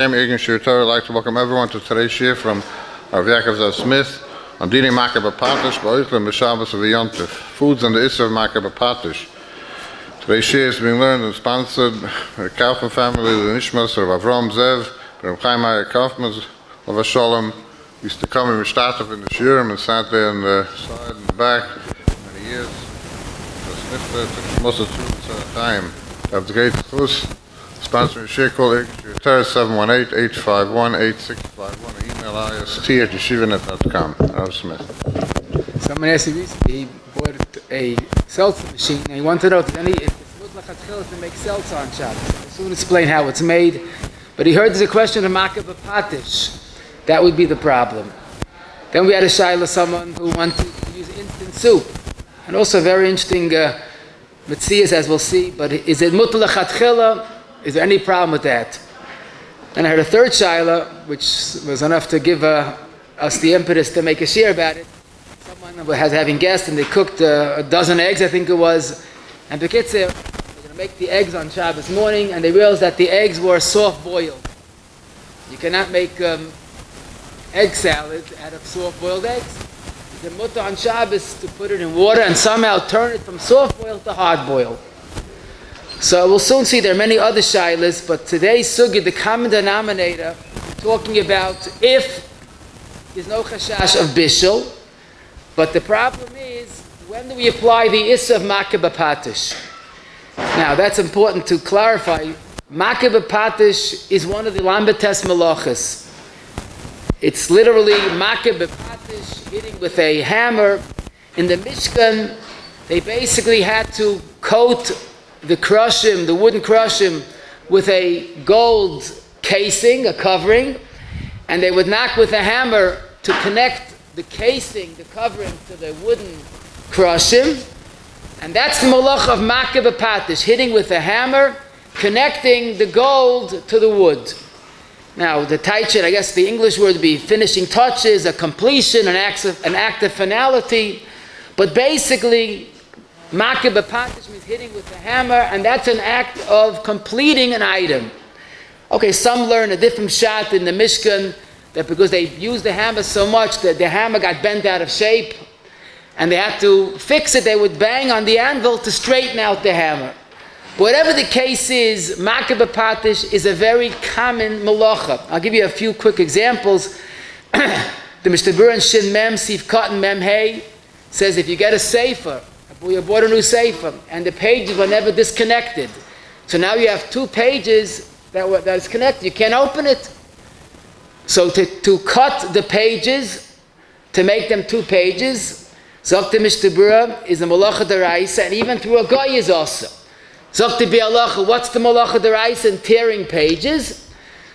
I'd like to welcome everyone to today's shir from Rabbi Yakov Smith on dealing Makeh Bepatish, Shabbos of Yomtov, foods and the Issur of Makeh Bepatish. Today's shir is being learned and sponsored by the Kaufman family, the Nishmas of Avram Zev, Kaufman of Shalom. Used to come and start up in the shirim and sat there on the side and the back many years. Smith took most of the time to have the great chus. Sponsoring shir called 718-851-8651. Email ist@yeshivanet.com. Rabbi Smith. Someone asked me recently, he bought a seltzer machine and he wanted to know if it's mutlach to make seltzer on Shabbos. I'll soon explain how it's made. But he heard there's a question of Makeh Bepatish. That would be the problem. Then we had a shaila, someone who wanted to use instant soup. And also very interesting metzias, as we'll see. But is it mutlach? Is there any problem with that? And I heard a third shaila, which was enough to give us the impetus to make a share about it. Someone was having guests and they cooked a dozen eggs, I think it was. And Bekitzer, they're going to make the eggs on Shabbos morning, and they realized that the eggs were soft boiled. You cannot make egg salad out of soft boiled eggs. The mutter on Shabbos to put it in water and somehow turn it from soft boiled to hard boiled. So we'll soon see there are many other shilas, but today's sugi, the common denominator, talking about if there's no chashash of bishul, but the problem is, when do we apply the Issur of Makeh Bepatish? Now that's important to clarify. Makeh Bepatish is one of the lambetes malachos. It's literally Makeh Bepatish, hitting with a hammer. In the Mishkan, they basically had to coat the krushim, the wooden krushim, with a gold casing, a covering, and they would knock with a hammer to connect the casing, the covering, to the wooden krushim. And that's the malach of Makeh Bepatish, hitting with a hammer, connecting the gold to the wood. Now, the taichin, I guess the English word would be finishing touches, a completion, an act of finality. But basically, Makeh Bepatish means hitting with a hammer, and that's an act of completing an item. Okay, some learn a different shot in the Mishkan, that because they used the hammer so much that the hammer got bent out of shape, and they had to fix it, they would bang on the anvil to straighten out the hammer. Whatever the case is, Makeh Bepatish is a very common malacha. I'll give you a few quick examples. The Mishnah Berurah Shin Mem Sif Cotton Mem Hey says if you get a sefer, you bought a new sefer, and the pages were never disconnected, so now you have two pages that is connected. You can't open it. So to cut the pages, to make them two pages, Zok the Mishnah Berurah is a malacha deraisa, and even through a goy is also. Zok the bi'alacha, what's the malacha deraisa in tearing pages?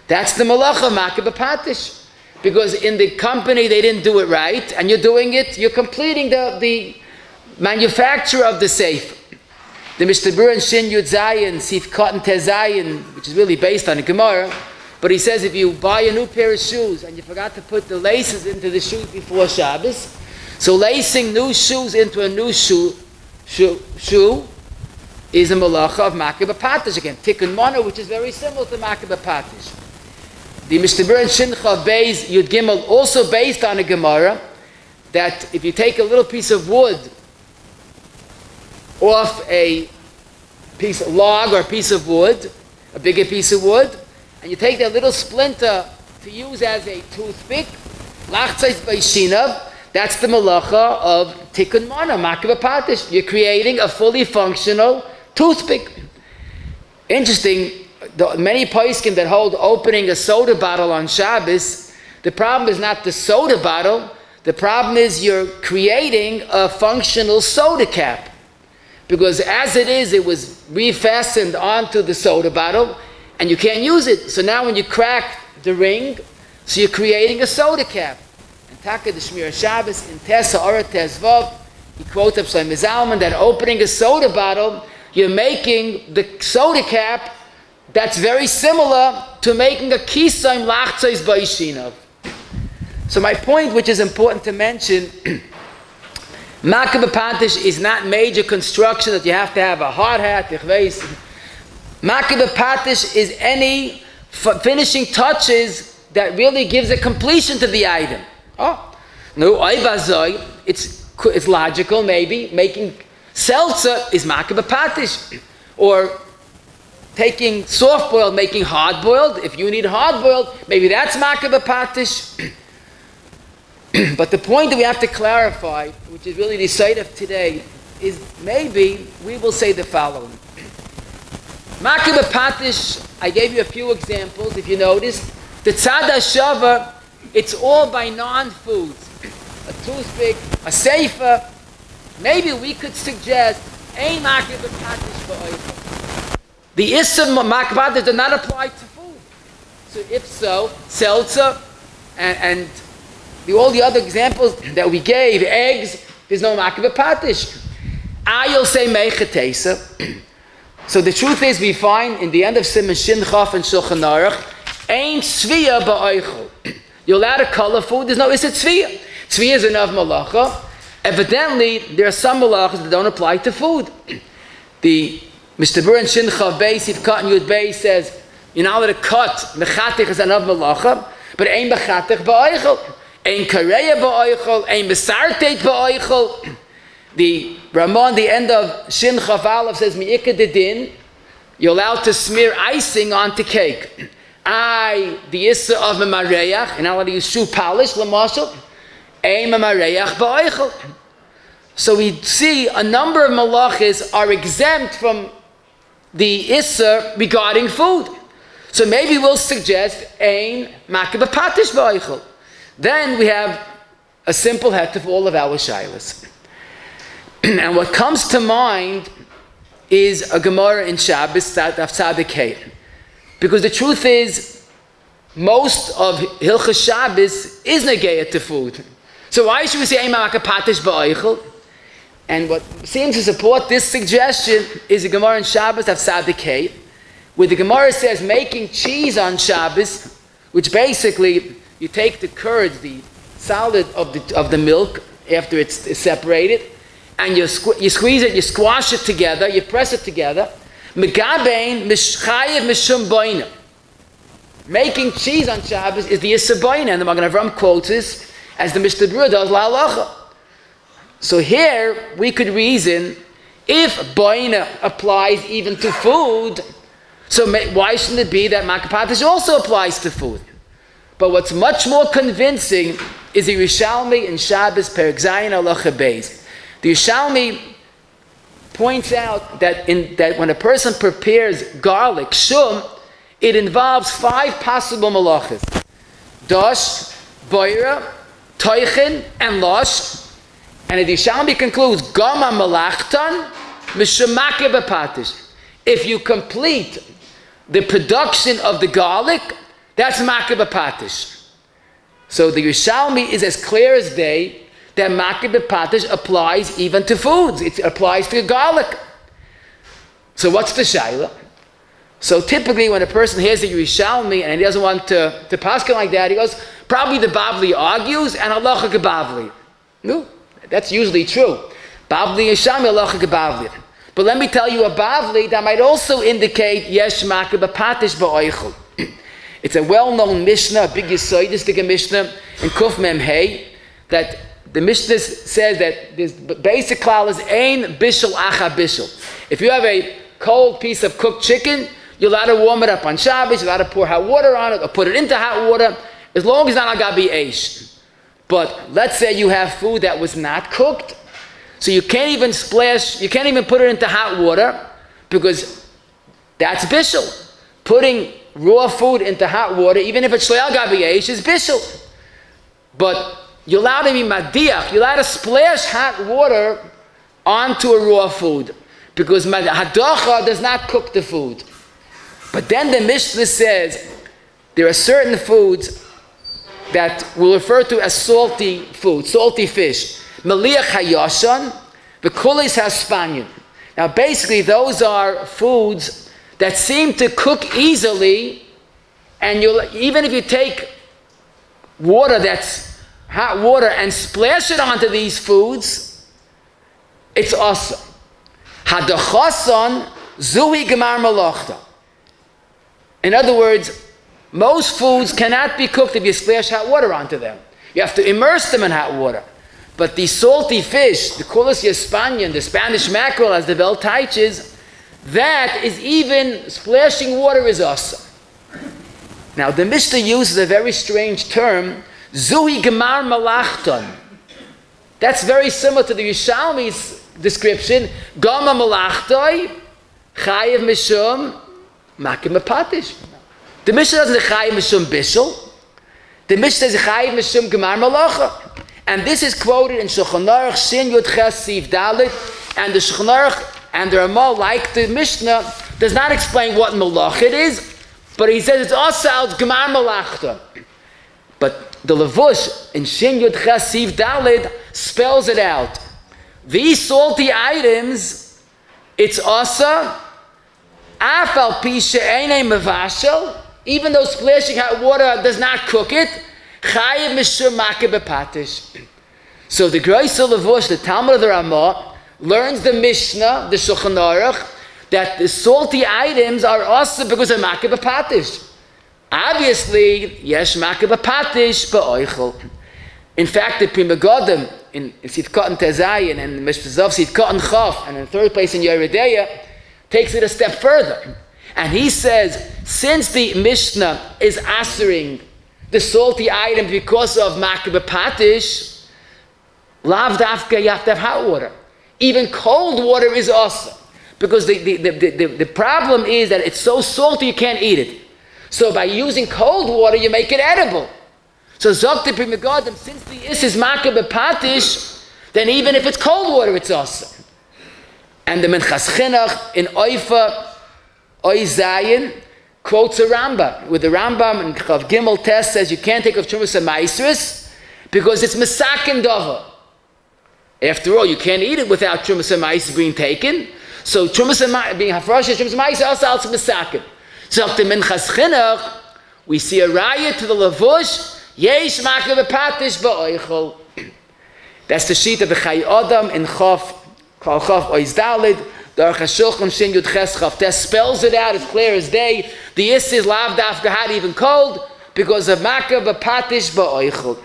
That's the malacha Makeh Bepatish. Because in the company they didn't do it right, and you're doing it, you're completing the manufacture of the sefer. The Mishnah Berurah Shin Yud Zayin, Sif Cotton Tezayin, which is really based on a Gemara, but he says if you buy a new pair of shoes and you forgot to put the laces into the shoes before Shabbos, so lacing new shoes into a new shoe is a malacha of Makeh Bepatish. Again, Tikkun Mana, which is very similar to Makeh Bepatish. The Mishnah Berurah Shin Chav Beis Yud Gimel, also based on a Gemara, that if you take a little piece of wood off a piece of log or a piece of wood, a bigger piece of wood, and you take that little splinter to use as a toothpick, lachtzais b'shinav, that's the malacha of Tikkun Mana, Makeh Bepatish. You're creating a fully functional toothpick. Interesting, many poskim that hold opening a soda bottle on Shabbos, the problem is not the soda bottle, the problem is you're creating a functional soda cap. Because as it is, it was refastened onto the soda bottle, and you can't use it. So now when you crack the ring, so you're creating a soda cap. And Taka the Shmir Shabbos in Tessa Ora Tezvav, he quotes up Shlomo Zalman that opening a soda bottle, you're making the soda cap that's very similar to making a kisayim lachtzais b'ishinav. So my point, which is important to mention, Makeh Bepatish is not major construction that you have to have a hard hat. Makeh Bepatish is any finishing touches that really gives a completion to the item. Oh, no, it's logical maybe. Making seltzer is Makeh Bepatish. Or taking soft-boiled, making hard-boiled. If you need hard-boiled, maybe that's Makeh Bepatish. But the point that we have to clarify, which is really the side of today, is maybe we will say the following. Makeh Bepatish, I gave you a few examples, if you noticed. The tzad hashava, it's all by non-foods. A toothpick, a sefer. Maybe we could suggest, ein Makeh Bepatish ba'oichel. The Issur Makeh Bepatish does not apply to food. So if so, seltzer and all the other examples that we gave, eggs, there's no Makeh Bepatish. You'll say Makeh. So the truth is, we find in the end of Siman Shin Chaf and Shulchan Aruch, ein tzviya ba'oichel. You're allowed to color food. There's no Issur tzviya. Tzviya is enough malacha. Evidently, there are some malachas that don't apply to food. The Mr. Burin Shin Chav Beis, if cut and Yud Beis says, you're not allowed to cut. Mechatich is enough malacha, but ein bechatich ba'oichel. Ein kareya ba'oichel. Ein besarteit ba'oichel. The Ramon, the end of Shin Chav Aleph says, Mi'ikah dedin, you're allowed to smear icing onto cake. The Issur of Memareach, and allowed to use shoe polish, Lamashal, ein Memareach ba'oichel. So we see a number of malachas are exempt from the Issur regarding food. So maybe we'll suggest ein Makeh Bepatish ba'oichel. Then we have a simple het of all of our shilas. And what comes to mind is a Gemara in Shabbos, of Tzaddik. Because the truth is, most of Hilchos Shabbos is negayah to food. So why should we say ein Makeh Bepatish ba'oichel? And what seems to support this suggestion is a Gemara in Shabbos of Tzaddik, where the Gemara says making cheese on Shabbos, which basically you take the curds, the solid of the milk after it's separated, and you squeeze it, you squash it together, you press it together. Megabein mishchayev mishum boina. Making cheese on Shabbos is the Issur boina, and the Magen Avraham quotes this as the Mishnah Berurah does la'alacha. So here we could reason if boina applies even to food, so why shouldn't it be that Makeh Bepatish also applies to food? But what's much more convincing is the Yerushalmi in Shabbos Perek Zayin Halacha Beis. The Yerushalmi points out that when a person prepares garlic, shum, it involves 5 possible malachas: dash, boira, toichin, and losh. And the Yerushalmi concludes, Gama malachtan mishum Makeh Bepatish. If you complete the production of the garlic, that's Makeh Bepatish. So the Yerushalmi is as clear as day that Makeh Bepatish applies even to foods. It applies to garlic. So what's the shaila? So typically when a person hears the Yerushalmi and he doesn't want to paskin like that, he goes, probably the Bavli argues and halacha kebavli. No, that's usually true. Bavli Yerushalmi, halacha kebavli. But let me tell you a Bavli that might also indicate yesh Makeh Bepatish ba'oichel. It's a well-known Mishnah, a big Yesodistic Mishnah in Kuf Mem Hey, that the Mishnah says that this basic klal is ein bishul acha bishul. If you have a cold piece of cooked chicken, you're allowed to warm it up on Shabbos, you're allowed to pour hot water on it or put it into hot water, as long as it's not agabi eish. But let's say you have food that was not cooked, so you can't even put it into hot water, because that's bishul. Putting raw food into hot water, even if it's shleil gabi eish, is bishul. But you're allowed to be madiach, you're allowed to splash hot water onto a raw food, because hadacha does not cook the food. But then the Mishnah says there are certain foods that we'll refer to as salty food, salty fish. Meliach hayashan, the kulis haspanyan. Now basically those are foods that seem to cook easily, and even if you take water that's hot water and splash it onto these foods, it's awesome. Hadachasan zuhi gemar malachta. In other words, Most foods cannot be cooked if you splash hot water onto them. You have to immerse them in hot water. But the salty fish, the Culis Hispanian, the Spanish mackerel, as the bell teaches, that is even splashing water is awesome. Now the Mishnah uses a very strange term, Zuhi Gemar Malachton. That's very similar to the Yerushalmi's description, Gama Malachtoi, Chayev Mishum, Makeh Bepatish. The Mishnah doesn't say Chayev Mishum Bishul. The Mishnah says Chayev Mishum Gemar Malacha. And this is quoted in Shulchan Aruch, Shin Yud Ches Siv Dalet, and the Shulchan Aruch and the Ramah, like the Mishnah, does not explain what malach it is, but he says it's also out Gemar Malachta. But the Levush in Shin Yud Ches Siv Dalet spells it out. These salty items, it's also Afal Pisha Einay Mavashel, even though splashing hot water does not cook it, Chayev Mishum Makeh Bepatish. So the Groiser Levush, the Talmud of the Ramah, learns the Mishnah, the Shulchan Aruch, that the salty items are also because of Makeh Bepatish. Obviously, yes, Makeh Bepatish ba'oichel. In fact, the Pri Megadim in Sivkot Tezayin and Mishpazav Sivkot and Chaf, and in the third place in Yeridea, takes it a step further. And he says, since the Mishnah is answering the salty items because of Makeh Bepatish, lav dafka, you have to have hot water. Even cold water is awesome. Because the problem is that it's so salty you can't eat it. So by using cold water, you make it edible. So Zok the Pri Megadim, since the Is is Makeh Bepatish, then even if it's cold water, it's awesome. And the Minchas Chinuch in Oifa, Oy Zayin, quotes a Rambam, with the Rambam in Chav Gimel Test says you can't take of Trumas and Maisris because it's Mesakin Dova. After all, you can't eat it without Trumas and Maisris being taken. So Trumas and being Hafrosh, Trumas and Maisris also Mesakin. So after Minchas Chinuch, we see a riot to the Levush, Yesh Makeh Bepatish ba'oichel. That's the sheet of the Chai Adam in Chav, Kal Chav Oiz Dalid. The Aruch HaShulchan Shin Yud Ches Chav Tes spells it out as clear as day. The Is is lav dafka hot, even cold, because of Makeh Bepatish ba'oichel.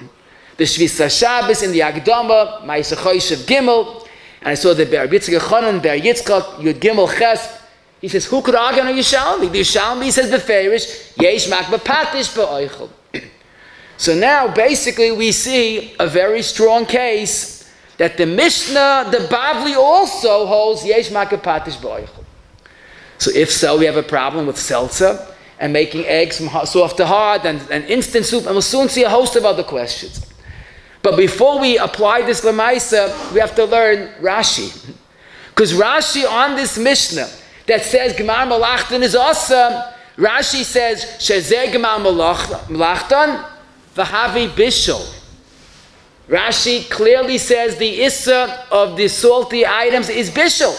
The Shvisa Shabbos in the Agdama, Ma'aseh Choshev Gimel, and I saw the Ber Yitzchak Chonon, Ber Yitzchak, Yud Gimel Ches. He says, who could argue on a Yerushalmi? The Yerushalmi says Beferish, Yesh Makeh Bepatish ba'oichel. So now, basically, we see a very strong case that the Mishnah, the Bavli also holds Yesh Makeh Bepatish ba'oichel. So if so, we have a problem with seltzer and making eggs from soft to hard and instant soup, and we'll soon see a host of other questions. But before we apply this Lamaisa, we have to learn Rashi. Because Rashi on this Mishnah that says Gemar Malachtan is awesome, Rashi says Shezeh Gemar Malachtan V'havi Bishul. Rashi clearly says the Issur of the salty items is Bishul.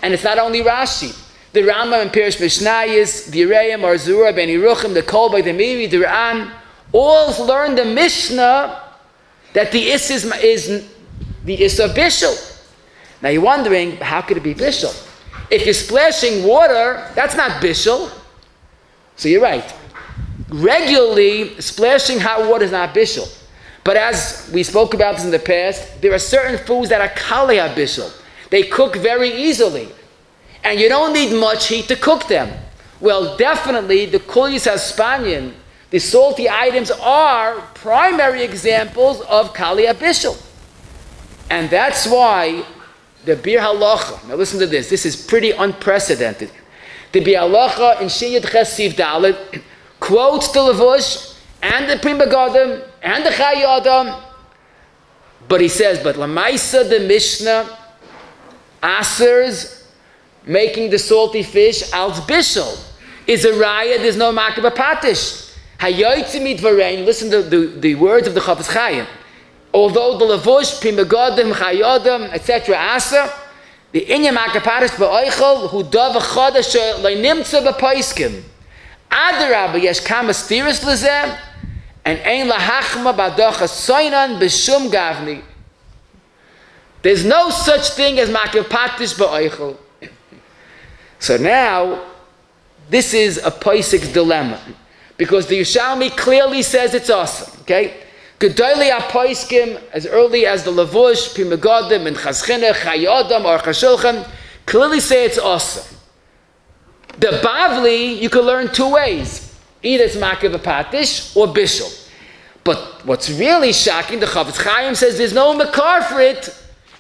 And it's not only Rashi. The Rambam and Pirish Mishnayis, the Yereim, Arzura, Ben Yeruchim, the Kolbay, the Miri, the Ra'an, all learn the Mishnah that the Issur is the Issur of Bishul. Now you're wondering, how could it be Bishul? If you're splashing water, that's not Bishul. So you're right. Regularly, splashing hot water is not Bishul. But as we spoke about this in the past, there are certain foods that are kalei bishul. They cook very easily. And you don't need much heat to cook them. Well, definitely, the kulis haspanian, the salty items, are primary examples of kalei bishul. And that's why the Bir Halacha, now listen to this, this is pretty unprecedented. The Bir Halacha in Shin Yud Ches Siv Dalet quotes the Levush and the Pri Megadim and the Chai Adam, but he says, but Lamaisa, the Mishnah, Asers, making the salty fish, als bishul, is a raya, there's no Makeh Bepatish. Hayoytzi mitvarein, listen to the words of the Chafetz Chaim. Although the Levush, Pri Megadim, Chai Adam, etc., Aser, the Inyan Makeh Bepatish ba'oichel, hu dav achodesh le'nimtza b'paiskim. Adarabba, yesh kama stiris lezeh, and ein lahachma badocha soinan b'shum gavni. There's no such thing as Makeh Bepatish ba'oichel. So now, this is a Paisik's dilemma. because the Yerushalmi clearly says it's awesome. Okay? Gedolei HaPoskim, as early as the Lavush, Pri Megadim, and Chaschinah, Chayodam, or Chashulchan, clearly say it's awesome. The Bavli, you can learn two ways. Either it's Makeh Bepatish or Bishul. But what's really shocking, the Chavetz Chaim says there's no Makar for it,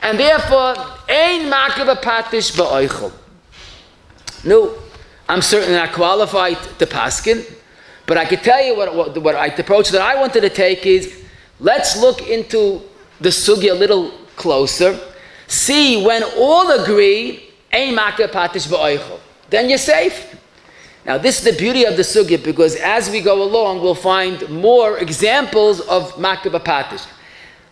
and therefore, Ein Makeh Bepatish Ba'oichel. No, I'm certainly not qualified to paskin, but I can tell you what the approach that I wanted to take is, let's look into the sugi a little closer, see when all agree, Ein Makeh Bepatish Ba'oichel. Then you're safe. Now this is the beauty of the sugya, because as we go along, we'll find more examples of Makeh Bepatish.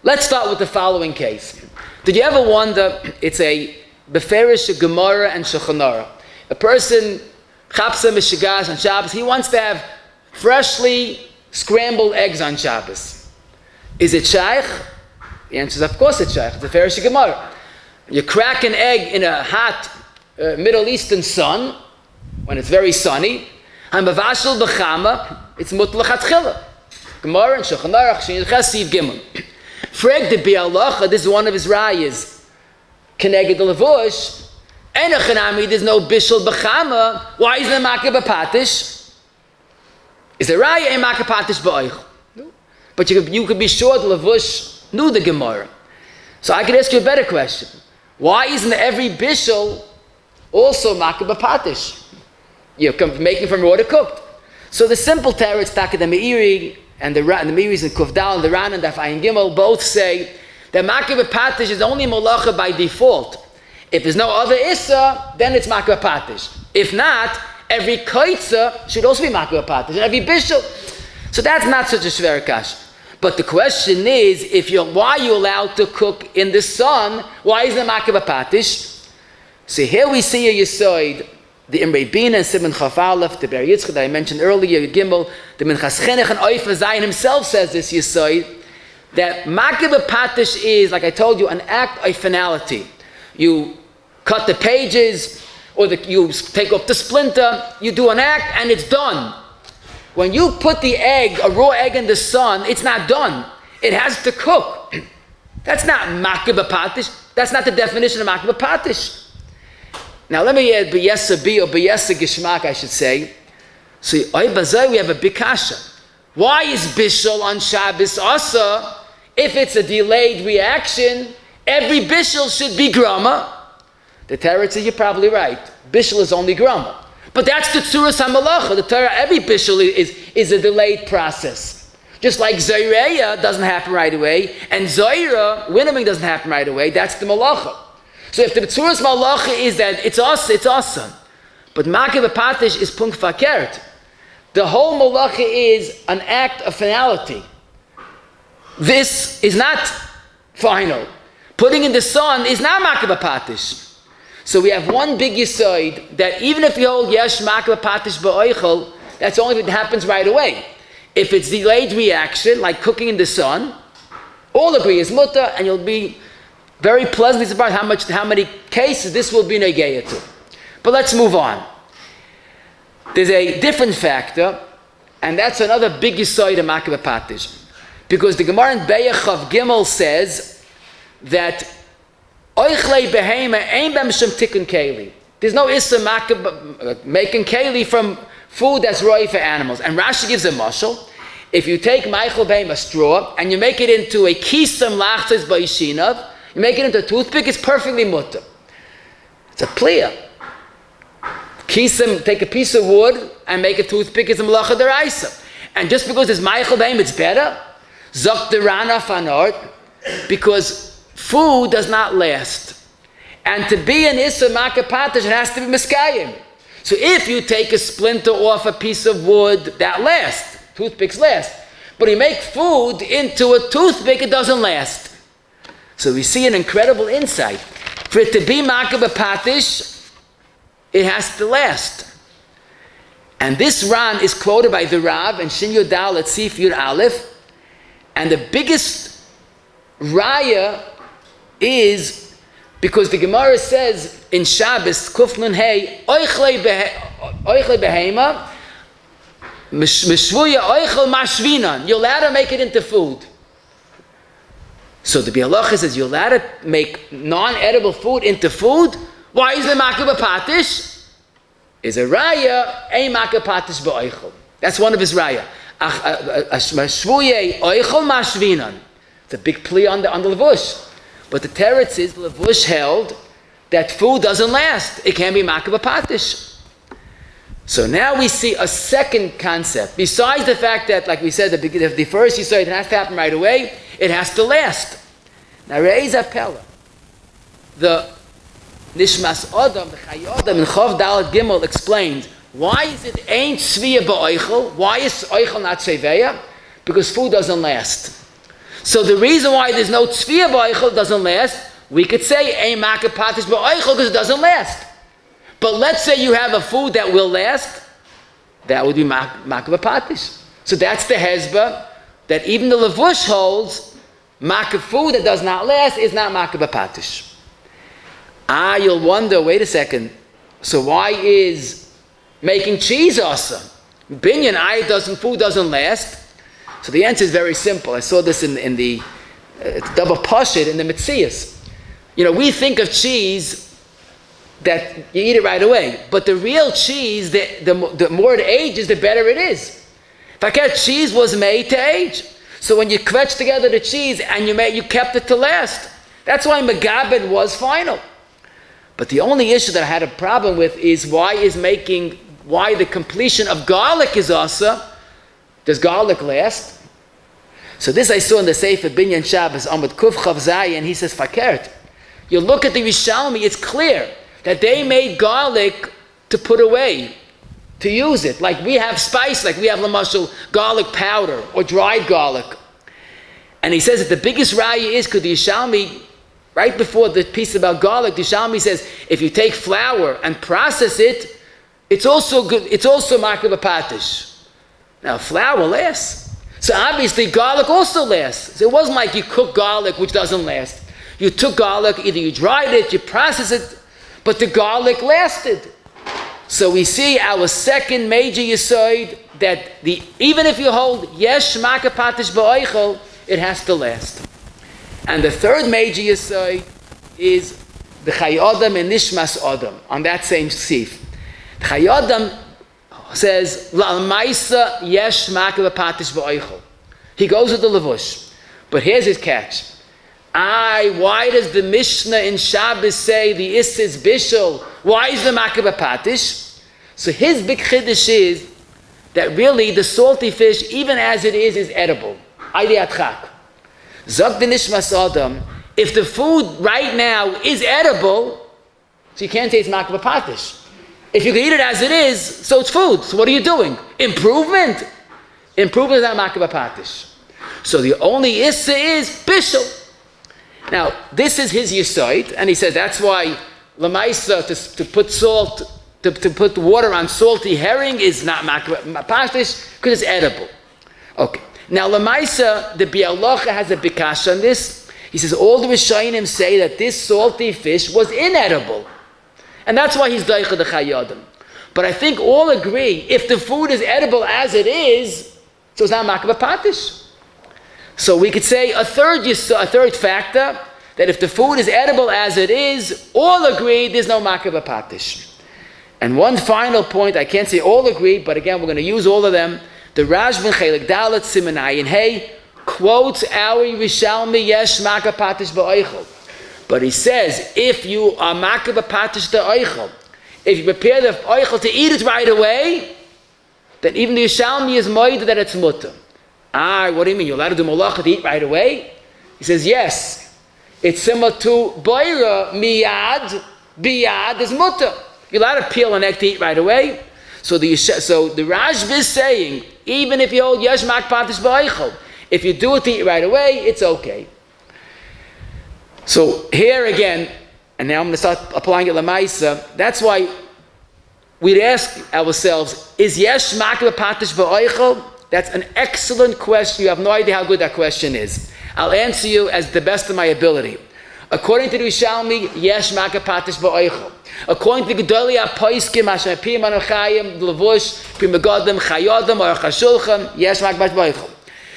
Let's start with the following case. Did you ever wonder, it's a Beferish Gemara and Shulchan Aruch. A person, Chapsa Mishigash on Shabbos, he wants to have freshly scrambled eggs on Shabbos. Is it shaykh? The answer is of course it's shaykh. It's a Beferish Gemara. You crack an egg in a hot Middle Eastern sun, when it's very sunny, Hamavashal b'chama, it's mutlach atchila. Gemara and Shulchan Aruch, Shin Chesiv Gimel. Freg de Bialacha, this is one of his rayas. Keneged the Lavush, Enochanami, there's no bishul b'chama. Why isn't it Makeh Bepatish? Is the raya a Makeh Bepatish ba'oich? No. But you could be sure the Lavush knew the Gemara. So I could ask you a better question. Why isn't every bishul also Makeh Bepatish? You're making from water cooked. So the simple teretz, Taka the Meiri, and the Meiris and Kufdal and the Ran and the Ayin Gimel both say that Makeh Bepatish is only malacha by default. If there's no other Issur, then it's Makeh Bepatish. If not, every Kaitza should also be Makeh Bepatish, and every Bishul. So that's not such a shver kash. But the question is, why are you allowed to cook in the sun? Why isn't it Makeh Bepatish? So here we see a Yisoid, the Imrei Bina and Simon Chaf Aleph, the Ber Yitzchak that I mentioned earlier, Gimel, the Minchas Chinuch and Oifa Zayin himself says this Yisoid, that Makeh Bepatish is, like I told you, an act of finality. You cut the pages, or you take off the splinter, you do an act, and it's done. When you put the egg, a raw egg in the sun, it's not done. It has to cook. That's not Makeh Bepatish. That's not the definition of Makeh Bepatish. Now let me add B'yesa B or B'yesa Gishmak, I should say. So we have a big kasha. Why is Bishul on Shabbos Asa? If it's a delayed reaction, every Bishul should be Grama. The Torah says you're probably right. Bishul is only Grama. But that's the Tzuras HaMalacha. The Torah, every Bishul is a delayed process. Just like Zayreya doesn't happen right away, and Zayra, winnowing doesn't happen right away, that's the Malacha. So if the Tzuras Malacha is that it's awesome. But Makeh Bepatish is Punk Fakert. The whole Malacha is an act of finality. This is not final. Putting in the sun is not Makeh Bepatish. So we have one big yisoid that even if you hold Yesh Makeh Bepatish Ba'oichel, that's only if it happens right away. If it's delayed reaction, like cooking in the sun, all agree is mutter, and you'll be very pleasantly surprised how many cases this will be negeya to. But let's move on. There's a different factor, and that's another big yisoid of Makeh Bepatish. Because the Gemara in Be'echav Gimel says that Oichlei behema ein bem shem tikkun keli. There's no issa making keli from food that's roy for animals. And Rashi gives a mashal. If you take meichel behema straw and you make it into a kisam lachtzis ba'ishinav, you make it into a toothpick, it's perfectly mutter. It's a pliya. Kisam, take a piece of wood and make a toothpick, it's a malacha deraisa. And just because it's meichel behema, it's better. Zok the rana fanort, because food does not last. And to be an Issur Makeh Bepatish, it has to be miskayim. So if you take a splinter off a piece of wood, that lasts. Toothpicks last. But you make food into a toothpick, it doesn't last. So we see an incredible insight. For it to be Makeh Bepatish, it has to last. And this Ran is quoted by the Rav and Shin Yodal at Sif Yud Aleph. And the biggest raya is because the Gemara says in Shabbos, Kuf Nun Hey, Oichlei behema, Mishvuya oichel mashvinan. You're allowed to make it into food. So the halachos says you're allowed to make non-edible food into food. Why is the makeh bepatish? Is a raya a makeh bepatish ba'oichel. That's one of his raya. Mishvuya oichel mashvinan. It's a big plea on the levush. But the teretz is the levush held that food doesn't last. It can be makeh bepatish. So now we see a second concept. Besides the fact that, like we said, the first you saw it has to happen right away, it has to last. Now, Re'ez Apella, the Nishmas Adam, the Chay Adam in Chav Dalet Gimel explains, why is it ain't Tzviya ba'oichel? Why is oichel not Seveya? Because food doesn't last. So the reason why there's no Tzviya ba'oichel doesn't last, we could say ain't makeh bepatish ba'oichel because it doesn't last. But let's say you have a food that will last, that would be makeh bepatish. So that's the hezbah, that even the levush holds, makeh food that does not last is not makeh bepatish. You'll wonder, wait a second, so why is making cheese awesome? Binyan, food doesn't last. So the answer is very simple. I saw this in the double pashit in the Metzias. We think of cheese that you eat it right away. But the real cheese, the more it ages, the better it is. Cheese was made to age. So when you kvetch together the cheese and you kept it to last. That's why Megabed was final. But the only issue that I had a problem with is why the completion of garlic is also. Does garlic last? So this I saw in the Sefer Binyan Shabbos, Amud Kuf Chav Zayin, he says, Fakert. You look at the Rishalmi, it's clear that they made garlic to put away, to use it. Like we have spice, like we have lamashal garlic powder or dried garlic. And he says that the biggest raya is because the Yishalmi, right before the piece about garlic, the Yishalmi says if you take flour and process it, it's also good. It's also makeh bepatish. Now flour lasts, so obviously garlic also lasts. So it wasn't like you cook garlic which doesn't last. You took garlic, either you dried it, you processed it, but the garlic lasted. So we see our second major yisoid that even if you hold yesh makeh bepatish ba'oichel, it has to last. And the third major yisoid is the Chay Adam and Nishmas Adam on that same sif. The Chay Adam says La'maisa yesh makeh bepatish ba'oichel. He goes with the levush, but here's his catch. Why does the Mishnah in Shabbos say the Issur is bishul? Why is the makeh bepatish? So his big chiddush is that really the salty fish, even as it is edible. Aydiatchak. Zok the Nishmas Adam, if the food right now is edible, so you can't say it's makeh bepatish. If you can eat it as it is, so it's food. So what are you doing? Improvement? Improvement is not makeh bepatish. So the only Issur is bishul. Now, this is his yisoid, and he says that's why lamaisa to put salt, to put water on salty herring is not makeh bepatish because it's edible. Okay. Now, lamaisa, the Bialocha has a bikash on this. He says all the Rishonim say that this salty fish was inedible, and that's why he's daicha the Chay Adam. But I think all agree if the food is edible as it is, so it's not makeh bepatish. So we could say a third factor, that if the food is edible as it is, all agree there's no makeh bepatish. And one final point, I can't say all agree, but again we're going to use all of them. The Rashbin Chelik Dalet Siman Ayin Hey quotes our Rishalmi yesh makeh bepatish ba'oichel. But he says, if you are makeh bepatish ba'oichel, if you prepare the oichel to eat it right away, then even the Rishalmi is moed that it's mutter. What do you mean? You're allowed to do malacha to eat right away? He says, yes. It's similar to boira, miyad, biyad is mutter. You're allowed to peel an egg to eat right away. So the Rashba is saying, even if you hold yesh makeh bepatish ba'oichel, if you do it to eat right away, it's okay. So here again, and now I'm going to start applying it lamaisa, that's why we'd ask ourselves, is yesh makeh bepatish ba'oichel? That's an excellent question. You have no idea how good that question is. I'll answer you as the best of my ability. According to the Rishalmi, yesh Makeh Bepatish ba'oichel. According to the Gedolei HaPoskim, Hashem Piyim Anochayim, Levush, Primagodim, Chayodim, Aruch HaShulchan, yesh Makeh Bepatish ba'oichel.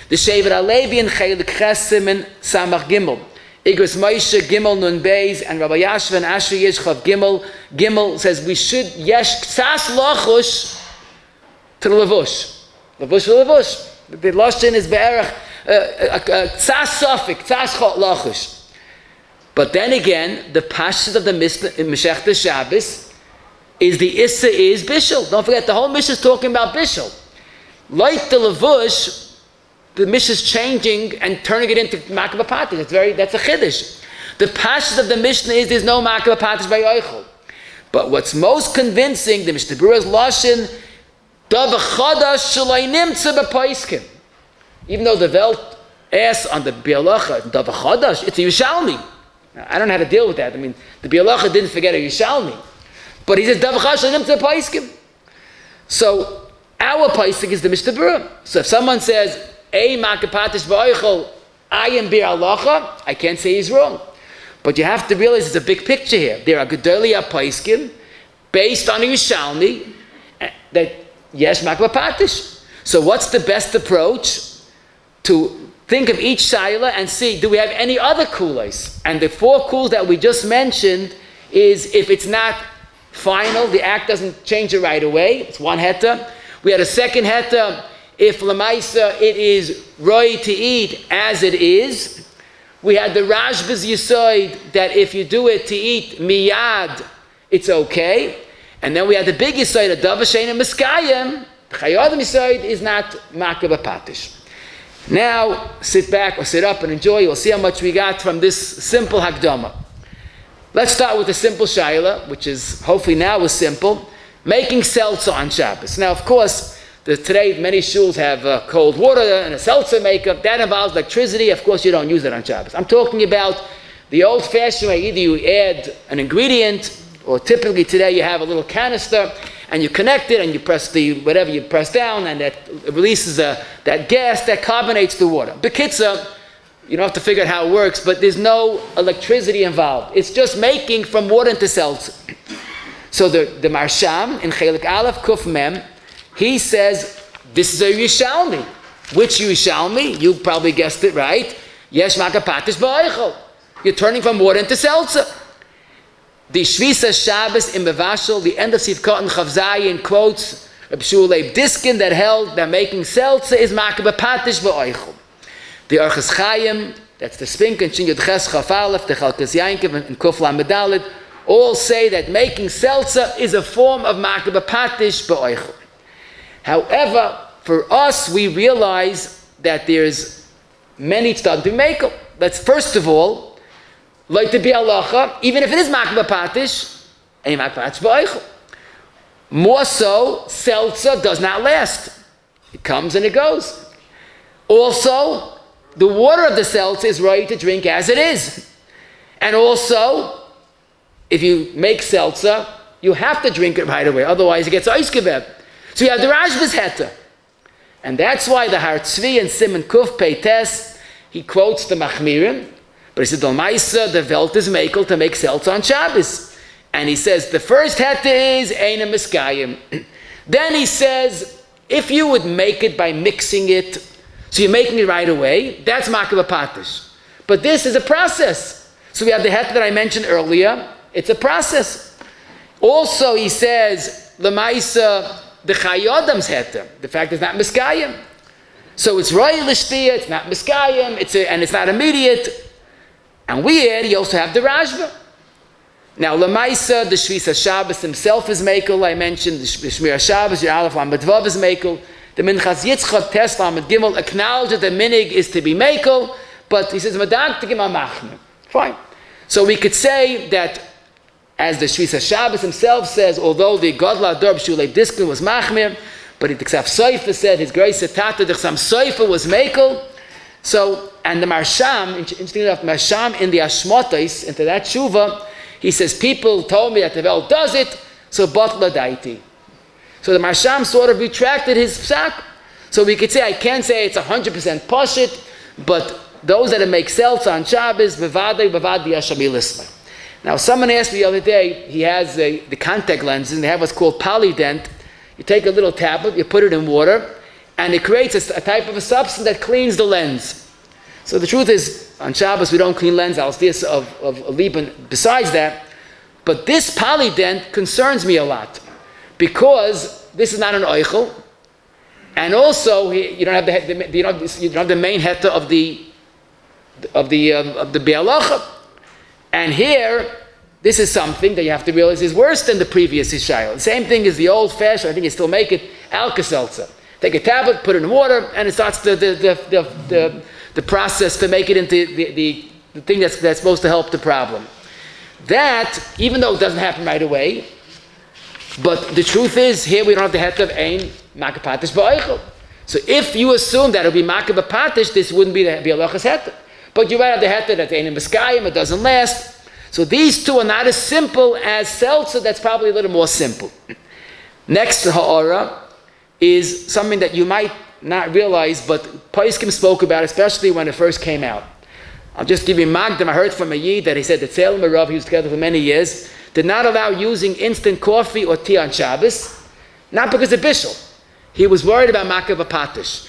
The Shevet HaLevi in Chelik Chesim and Samach Gimel. Igros Moshe Gimel Nun Beis and Rabbi Yashvan Asher Yishchav Gimel. Gimel says we should yesh Ktsas Lachush to the Levush. Levush to Levush. The Lashon is Be'erach Ktsas Sofik, Ktsas Lachush. But then again, the passage of the Meshechta Shabbos is the Issur is Bishul. Don't forget, the whole Mishnah is talking about Bishul. Like the Levush, the Mishnah is changing and turning it into Makeh Bepatish. That's a Chiddush. The passage of the Mishnah is there's no Makeh Bepatish by Yoichel. But what's most convincing, the Mishnah Berurah's Lashon, Davar Chadash Shalai Nimtza B'Paiskim. Even though the Welt asks on the Bialacha, Davar Chadash, it's a Yerushalmi. Now, I don't know how to deal with that. I mean, the Bialacha didn't forget a Yerushalmi. But he says, Davar Chadash Shalai Nimtza B'Paiskim. So, our Paisik is the Mishnah Berurah. So if someone says, Makeh Bepatish ba'oichel, I am bir halacha, I can't say he's wrong. But you have to realize there's a big picture here. There are Gedolei HaPoskim based on a Yerushalmi that yes, Makeh Bepatish. So what's the best approach? To think of each shaila and see, do we have any other kulos? And the 4 kulos that we just mentioned is if it's not final, the act doesn't change it right away. It's 1 heta. We had a second heta. If Lamaisa it is roi to eat as it is. We had the Rashba's Yisoid that if you do it to eat miyad, it's okay. And then we had the big Yisoid, a Davar She'eino Miskayim, Chayodim Yisoid is not Makeh Bepatish. Now sit back or sit up and enjoy. You'll see how much we got from this simple Hakdama. Let's start with the simple Shaila, which is hopefully now is simple. Making seltzer on Shabbos. Now, of course, today many shuls have cold water and a seltzer maker. That involves electricity. Of course, you don't use it on Shabbos. I'm talking about the old-fashioned way. Either you add an ingredient, or typically today you have a little canister, and you connect it, and you press whatever you press down, and that releases that gas that carbonates the water. Bekitza, you don't have to figure out how it works, but there's no electricity involved. It's just making from water into seltzer. So the Marsham in Chelik Aleph Kuf Mem, he says, this is a Yerushalmi. Which Yerushalmi? You probably guessed it right. Yesh Makeh Bepatish ba'oichel. You're turning from water into seltzer. The Shvisa Shabbos in Mevashel, the end of Sivkot and Chavzayin quotes Reb Shmuel Leib Diskin that held that making seltzer is Makeh Bepatish ba'oichel. The Orchos Chaim, that's the Spink and Shin Yud Ches Chaf Aleph, the Chalkas Yankov and Kuf Lamed Daled, all say that making seltzer is a form of Makeh Bepatish ba'oichel. However, for us, we realize that there's many tzaddim to make. Let's first of all, like to be halacha, even if it is Makeh Bepatish, and Makeh Bepatish ba'oichel. More so, seltzer does not last. It comes and it goes. Also, the water of the seltzer is ready to drink as it is. And also, if you make seltzer, you have to drink it right away, otherwise it gets ice kebab. So you have the Rashba's Heta. And that's why the Har Tzvi and Simon Kuf Peites, he quotes the Machmirim, but he said, Dolmaisa, the Welt is makel to make seltzer on Shabbos. And he says, the first Heta is Eina Miskayim. Then he says, if you would make it by mixing it, so you're making it right away, that's Makeh Bepatish. But this is a process. So we have the Heta that I mentioned earlier, it's a process. Also, he says, Lamaisa, the Chayodam's Heta, the fact it's not Miskayim. So it's Roy Lishtiya, it's not Miskayim, and it's not immediate. And we add, you also have the Rashba. Now, Lamaisa, the Shvisa Shabbos himself is Mekel, I mentioned, the Shmir Shabbos, your Aleph Lamed Vav is Mekel. The Minchas Yitzchak Tes Lamed Gimel acknowledge that the Minig is to be Mekel, but he says, Madag Tigim HaMachmir. Fine. So we could say that as the Shvisa Shabbos himself says, although the Godla Dorb Shulei Diskin was Machmir, but the Ksaf Soifa said his Grace Tata the Chsam Soifa was Mekel. So, and the Marsham, interestingly enough, Marsham in the Ashmotais, into that Shuva, he says, people told me that the Vel does it, so Batla Daiti. So the Marsham sort of retracted his psak. So we could say, I can't say it's 100% Pashit, but those that make seltzer on Shabbos, bevadei yashamil isma. Now, someone asked me the other day, he has the contact lenses, and they have what's called polydent. You take a little tablet, you put it in water, and it creates a type of a substance that cleans the lens. So the truth is, on Shabbos, we don't clean lens, of Liban besides that. But this polydent concerns me a lot, because this is not an oichel, and also you don't have the main heta of the bialacha. And here, this is something that you have to realize is worse than the previous Yishayel. The same thing as the old-fashioned, I think you still make it, Alka-Seltzer. Take a tablet, put it in water, and it starts the process to make it into the thing that's supposed to help the problem. That, even though it doesn't happen right away, but the truth is, here we don't have the het of ein Makeh Bepatish ba'oichel. So if you assume that it'll be Makeh Bepatish, this wouldn't be the halachos het. But you might have the het that ein in Miskayim, it doesn't last. So these two are not as simple as seltzer, that's probably a little more simple. Next to ha'ara is something that you might not realize, but Paiskim spoke about, especially when it first came out. I'll just give you Magdam. I heard from a Yid that he said that Salem Rav, he was together for many years, did not allow using instant coffee or tea on Shabbos, not because of Bishul. He was worried about Makeh Bepatish.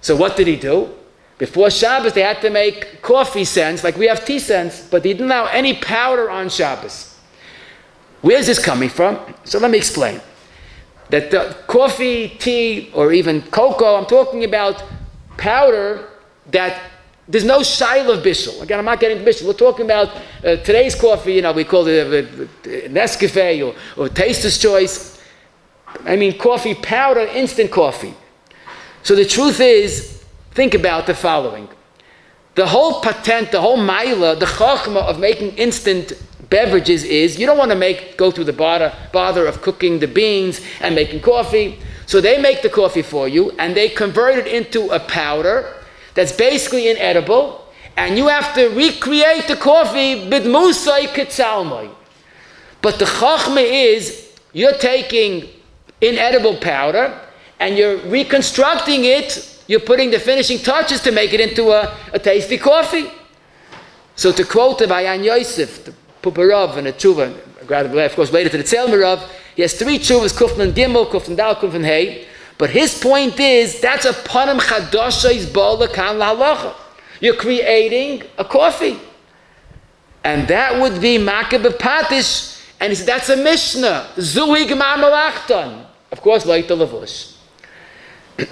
So what did he do? Before Shabbos, they had to make coffee scents, like we have tea scents, but they didn't allow any powder on Shabbos. Where's this coming from? So let me explain. That the coffee, tea, or even cocoa, I'm talking about powder that there's no shail of bishul. Again, I'm not getting to bishul. We're talking about today's coffee, we call it Nescafe or Taster's Choice. I mean coffee powder, instant coffee. So the truth is, think about the following. The whole patent, the whole maila, the chachma of making instant beverages is, you don't want to go through the bother of cooking the beans and making coffee. So they make the coffee for you, and they convert it into a powder that's basically inedible, and you have to recreate the coffee b'dmusay ketzalmay. But the chachma is, you're taking inedible powder, and you're reconstructing it, you're putting the finishing touches to make it into a tasty coffee. So to quote the Bayan Yosef, the Puparav and the Tshuva, of course later to the Tzelmarav, he has three Tshuvas, Kufnan Gimel, Kufnan Dal, Kufnan Hey. But his point is, that's a panim chadashay's bala kan lahalacha. You're creating a coffee. And that would be Makeh Bepatish. And he said, that's a Mishnah. Zuhi gemar malachtan. Of course, like the Lavush.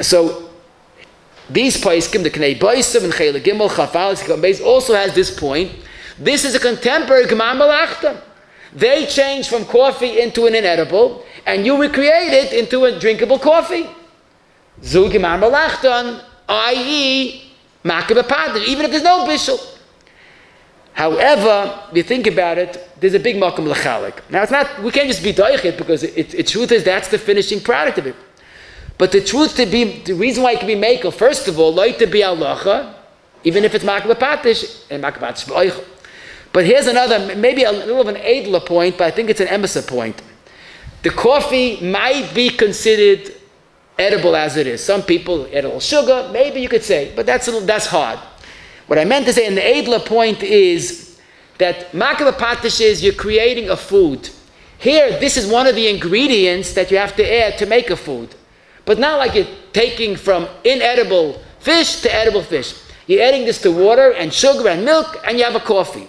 So, these Paiskim, the Knei Boisim and Chele Gimel, Chafal, also has this point. This is a contemporary gemar malachtan. They change from coffee into an inedible, and you recreate it into a drinkable coffee. Zu gemar malachtan, i.e., Makeh Bepatish, even if there's no bishul. However, if you think about it, there's a big makom l'chalik. Now, it's not, we can't just be doichet, because the truth is that's the finishing product of it. But the reason why it can be Makeh, first of all, like to be halacha, even if it's Makeh Bepatish and Makeh Bepatish b'oichel. But here's another, maybe a little of an edler point, but I think it's an emissary point. The coffee might be considered edible as it is. Some people add a little sugar, maybe you could say, but that's hard. What I meant to say in the edler point is that Makeh Bepatish is you're creating a food. Here, this is one of the ingredients that you have to add to make a food. But not like you're taking from inedible fish to edible fish. You're adding this to water and sugar and milk, and you have a coffee.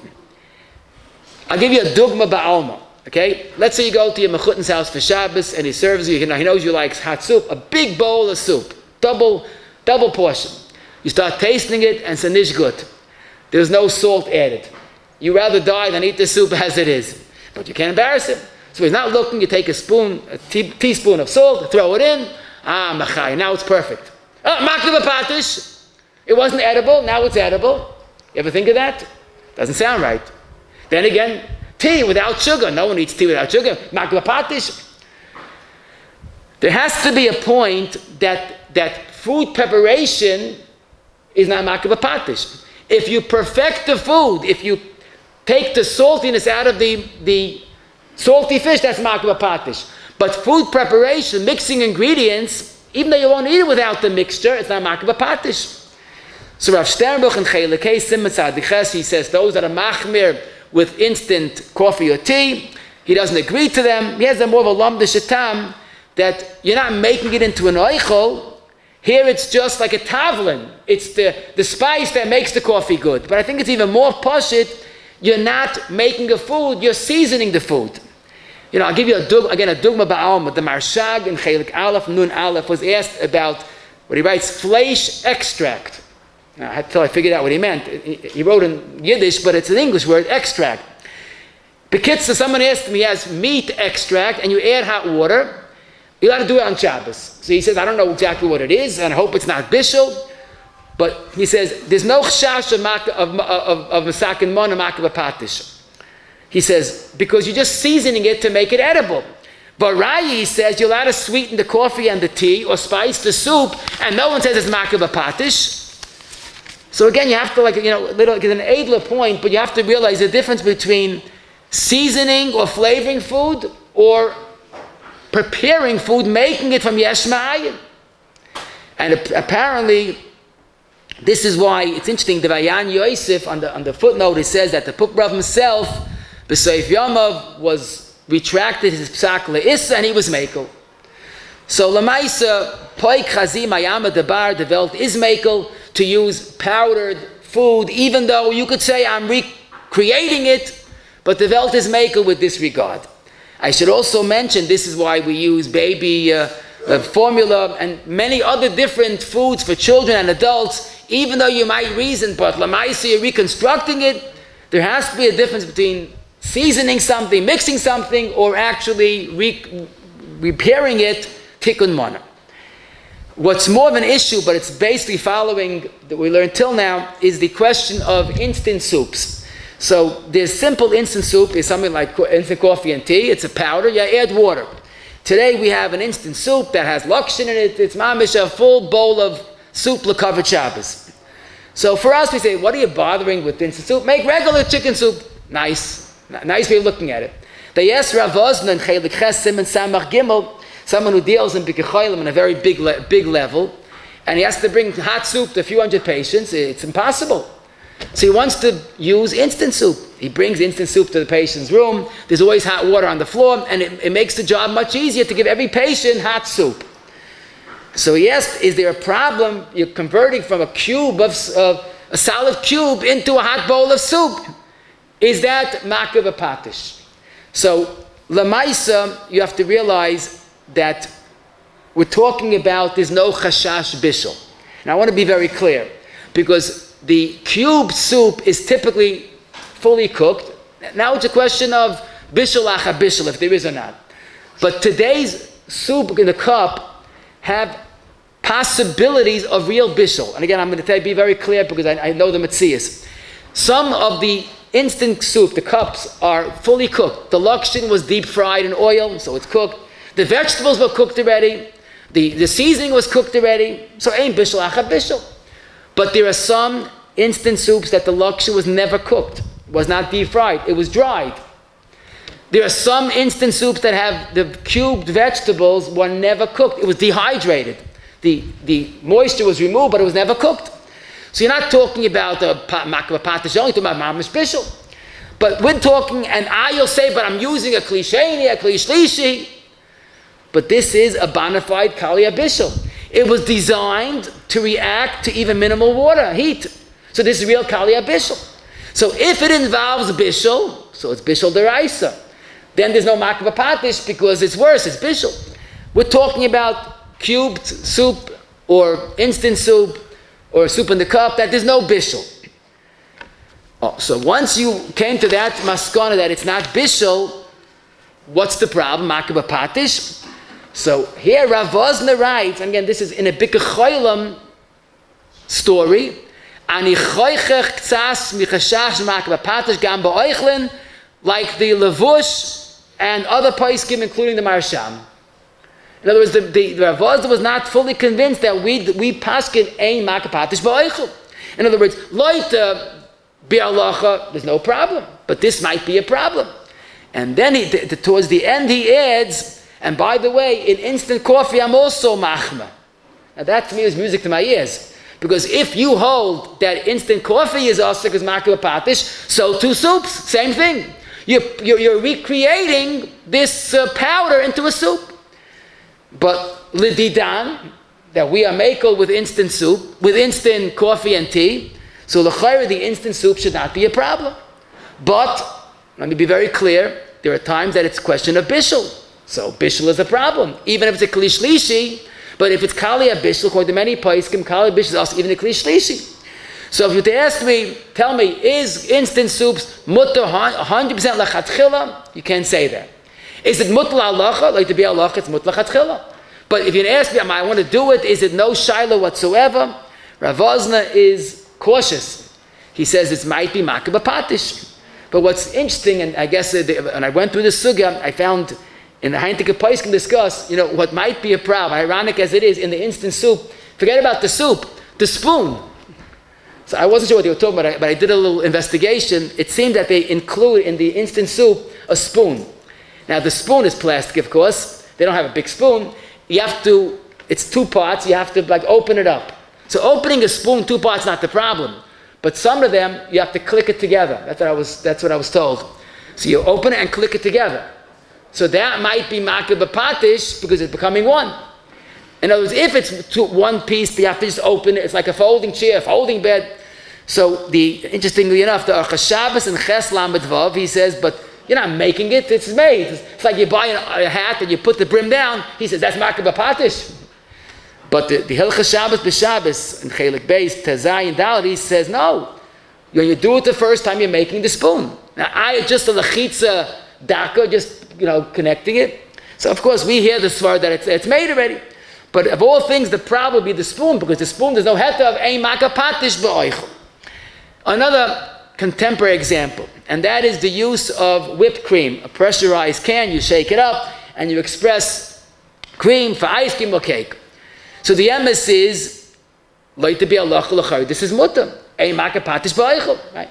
I'll give you a dugma ba'alma, okay? Let's say you go to your mechutin's house for Shabbos, and he serves you, he knows you like hot soup, a big bowl of soup, double portion. You start tasting it, and it's a nish good. There's no salt added. You rather die than eat the soup as it is. But you can't embarrass him. So he's not looking, you take a teaspoon of salt, throw it in, machai, now it's perfect. Makeh Bepatish, it wasn't edible, now it's edible. You ever think of that? Doesn't sound right. Then again, tea without sugar. No one eats tea without sugar. Makeh Bepatish. There has to be a point that food preparation is not Makeh Bepatish. If you perfect the food, if you take the saltiness out of the salty fish, that's Makeh Bepatish. But food preparation, mixing ingredients, even though you won't eat it without the mixture, it's not Makeh Bepatish. So Rav Sternbuch in Chelekei Siman Tzadiches, he says those that are machmir with instant coffee or tea, he doesn't agree to them. He has a more of a lamda shetam that you're not making it into an oichel. Here it's just like a tavlin. It's the spice that makes the coffee good. But I think it's even more pashit. You're not making a food, you're seasoning the food. You know, I'll give you a dugma ba'alma. The Marshag in Chelik Aleph, Nun Aleph, was asked about what he writes, fleish extract. Now, until I figured out what he meant. He wrote in Yiddish, but it's an English word, extract. Bekitza, someone asked him, he has meat extract, and you add hot water. You got to do it on Shabbos. So he says, I don't know exactly what it is, and I hope it's not bishul. But he says, there's no chash of masakin mon and Makeh Bepatish. He says, because you're just seasoning it to make it edible. But Rayi, he says, you're allowed to sweeten the coffee and the tea, or spice the soup, and no one says it's Makeh Bepatish. So again, you have to get an Adler point, but you have to realize the difference between seasoning or flavoring food, or preparing food, making it from Yeshmai. And apparently, this is why it's interesting. The Vayan Yosef on the footnote, it says that the Pukrav himself, B'Seif Yomtov, was retracted his psak le'issa, and he was mekel. So Lamaisa Poik Chazim Ayama Debar, the Welt is mekel to use powdered food, even though you could say I'm recreating it, but the Welt is mekel with this regard. I should also mention this is why we use baby formula and many other different foods for children and adults, even though you might reason, but Lamaisa you're reconstructing it, there has to be a difference between seasoning something, mixing something, or actually repairing it, tikkun mana. What's more of an issue, but it's basically following that we learned till now, is the question of instant soups. So there's simple instant soup, is something like instant coffee and tea. It's a powder, you add water. Today we have an instant soup that has lakshin in it. It's mamish, a full bowl of soup l'covered Shabbos. So for us, we say, what are you bothering with instant soup? Make regular chicken soup. Nice way of looking at it. They asked Rav Ozna and Chelik Ches Siman Samach Gimel, someone who deals in Bikecholim on a very big level, and he has to bring hot soup to a few hundred patients. It's impossible. So he wants to use instant soup. He brings instant soup to the patient's room. There's always hot water on the floor, and it makes the job much easier to give every patient hot soup. So he asked, is there a problem? You're converting from a cube of a solid cube into a hot bowl of soup. Is that Makeh Bepatish? So Lamaisa, you have to realize that we're talking about there's no chashash bishul. Now I want to be very clear, because the cube soup is typically fully cooked. Now it's a question of bishul acha bishul, if there is or not. But today's soup in the cup have possibilities of real bishul. And again, I'm going to be very clear because I know the metzias. Some of the instant soup, the cups, are fully cooked. The lakshin was deep fried in oil, so it's cooked. The vegetables were cooked already. The seasoning was cooked already. So ain't bishul acha bishul. But there are some instant soups that the lakshin was never cooked. It was not deep fried. It was dried. There are some instant soups that have the cubed vegetables were never cooked. It was dehydrated. The moisture was removed, but it was never cooked. So you're not talking about a Makeh Bepatish, you're only talking about mamish bishul. But we're talking, and you'll say, but I'm using a kli sheni, a kli shlishi. But this is a bona fide kali bishul. It was designed to react to even minimal water, heat. So this is real kali bishul. So if it involves bishul, so it's bishul deraisa. Then there's no Makeh Bepatish because it's worse, it's bishul. We're talking about cubed soup or instant soup or soup in the cup that there's no bishul. So once you came to that maskana that it's not bishul, what's the problem? Makeh Bepatish. So here Rav Ozna writes, and again this is in a Bikecholim story, Ani choichech ktsas michashash Makeh Bepatish gam ba'oichlin, like the Levush and other poskim, including the Marsham. In other words, the Rav Ozna was not fully convinced that we paskin ein Makeh Bepatish ba'oichl. In other words, loita bi'alacha, there's no problem, but this might be a problem. And then towards the end he adds, and by the way, in instant coffee I'm also machma. Now that to me is music to my ears, Because if you hold that instant coffee is also because Makeh Bepatish, so too soups, same thing. You're recreating this powder into a soup. But Lididan, that we are makel with instant soup, with instant coffee and tea, so l'chayra, the instant soup should not be a problem. But, let me be very clear, there are times that it's a question of bishul. So bishul is a problem, even if it's a kli shlishi. But if it's kali bishul, according to many poskim, kali bishul is also even a kli shlishi. So if you were to ask me, tell me, is instant soups mutter 100% lachatchila? You can't say that. Is it mutter halacha? Like to be halacha, it's mutter lachatchila. But if you ask me, I want to do it, is it no shaila whatsoever? Rav Ozna is cautious. He says it might be Makeh Bepatish. But what's interesting, and I guess when I went through the sugya, I found in the Heintige Poskim discuss, what might be a problem, ironic as it is, in the instant soup. Forget about the soup, the spoon. So I wasn't sure what they were talking about, but I did a little investigation. It seemed that they include in the instant soup a spoon. Now the spoon is plastic, of course. They don't have a big spoon. It's two parts, you have to open it up. So opening a spoon, 2 parts, not the problem. But some of them, you have to click it together. That's what I was told. So you open it and click it together. So that might be Makeh Bepatish because it's becoming one. In other words, if it's one piece, you have to just open it. It's like a folding chair, a folding bed. So interestingly enough, the Orchos Shabbos and Ches Lamed Vav, he says, but you're not making it, it's made. It's like you buy a hat and you put the brim down. He says, that's Makeh Bepatish. But the Hilchos Shabbos b'Shabbos, in Chelik Beis, Tezai and Dalet, he says, no. When you do it the first time, you're making the spoon. Now, just a lechitza daka, just, connecting it. So, of course, we hear the svar that it's made already. But of all things, the problem would be the spoon, because the spoon, there's no heta of ein Makeh Bepatish b'oichel. Another contemporary example, and that is the use of whipped cream, a pressurized can, you shake it up, and you express cream for ice cream or cake. So the emes is, like to be halacha l'chayr, this is mutter, ein Makeh Bepatish b'oichel, right?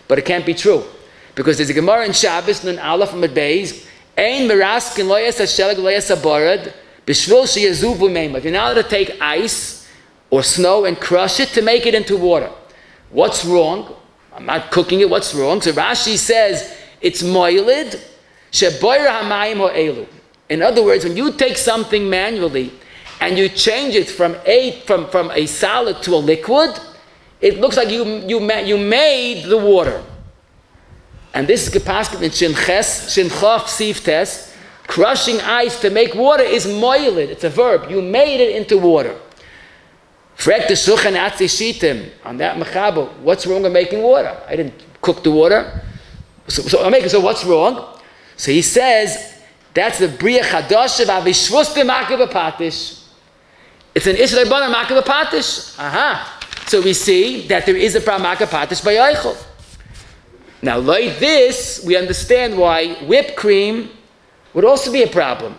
But it can't be true, because there's a Gemara in Shabbos, nun Aleph Amud Beis, ein meraskin lo yas hashelag lo yas haborad, b'shvil sheyazuv u'meima. If you're not allowed to take ice or snow and crush it to make it into water, what's wrong? I'm not cooking it, what's wrong? So Rashi says, it's moilid, sheboira hamayim ho'elu. In other words, when you take something manually, and you change it from a solid to a liquid, it looks like you made the water. And this is Gepasket in Shinchaf Sif Tes. Crushing ice to make water is moilid. It's a verb. You made it into water. Frek the Shulchan Atzei Shitim on that mechabo. What's wrong with making water? I didn't cook the water. So what's wrong? So he says that's the Bria Chadasha v'Avishvus Makeh Bepatish. It's an Issur Makeh Bepatish. Aha. So we see that there is a problem Makeh Bepatish by Eichel. Now, like this, we understand why whipped cream would also be a problem,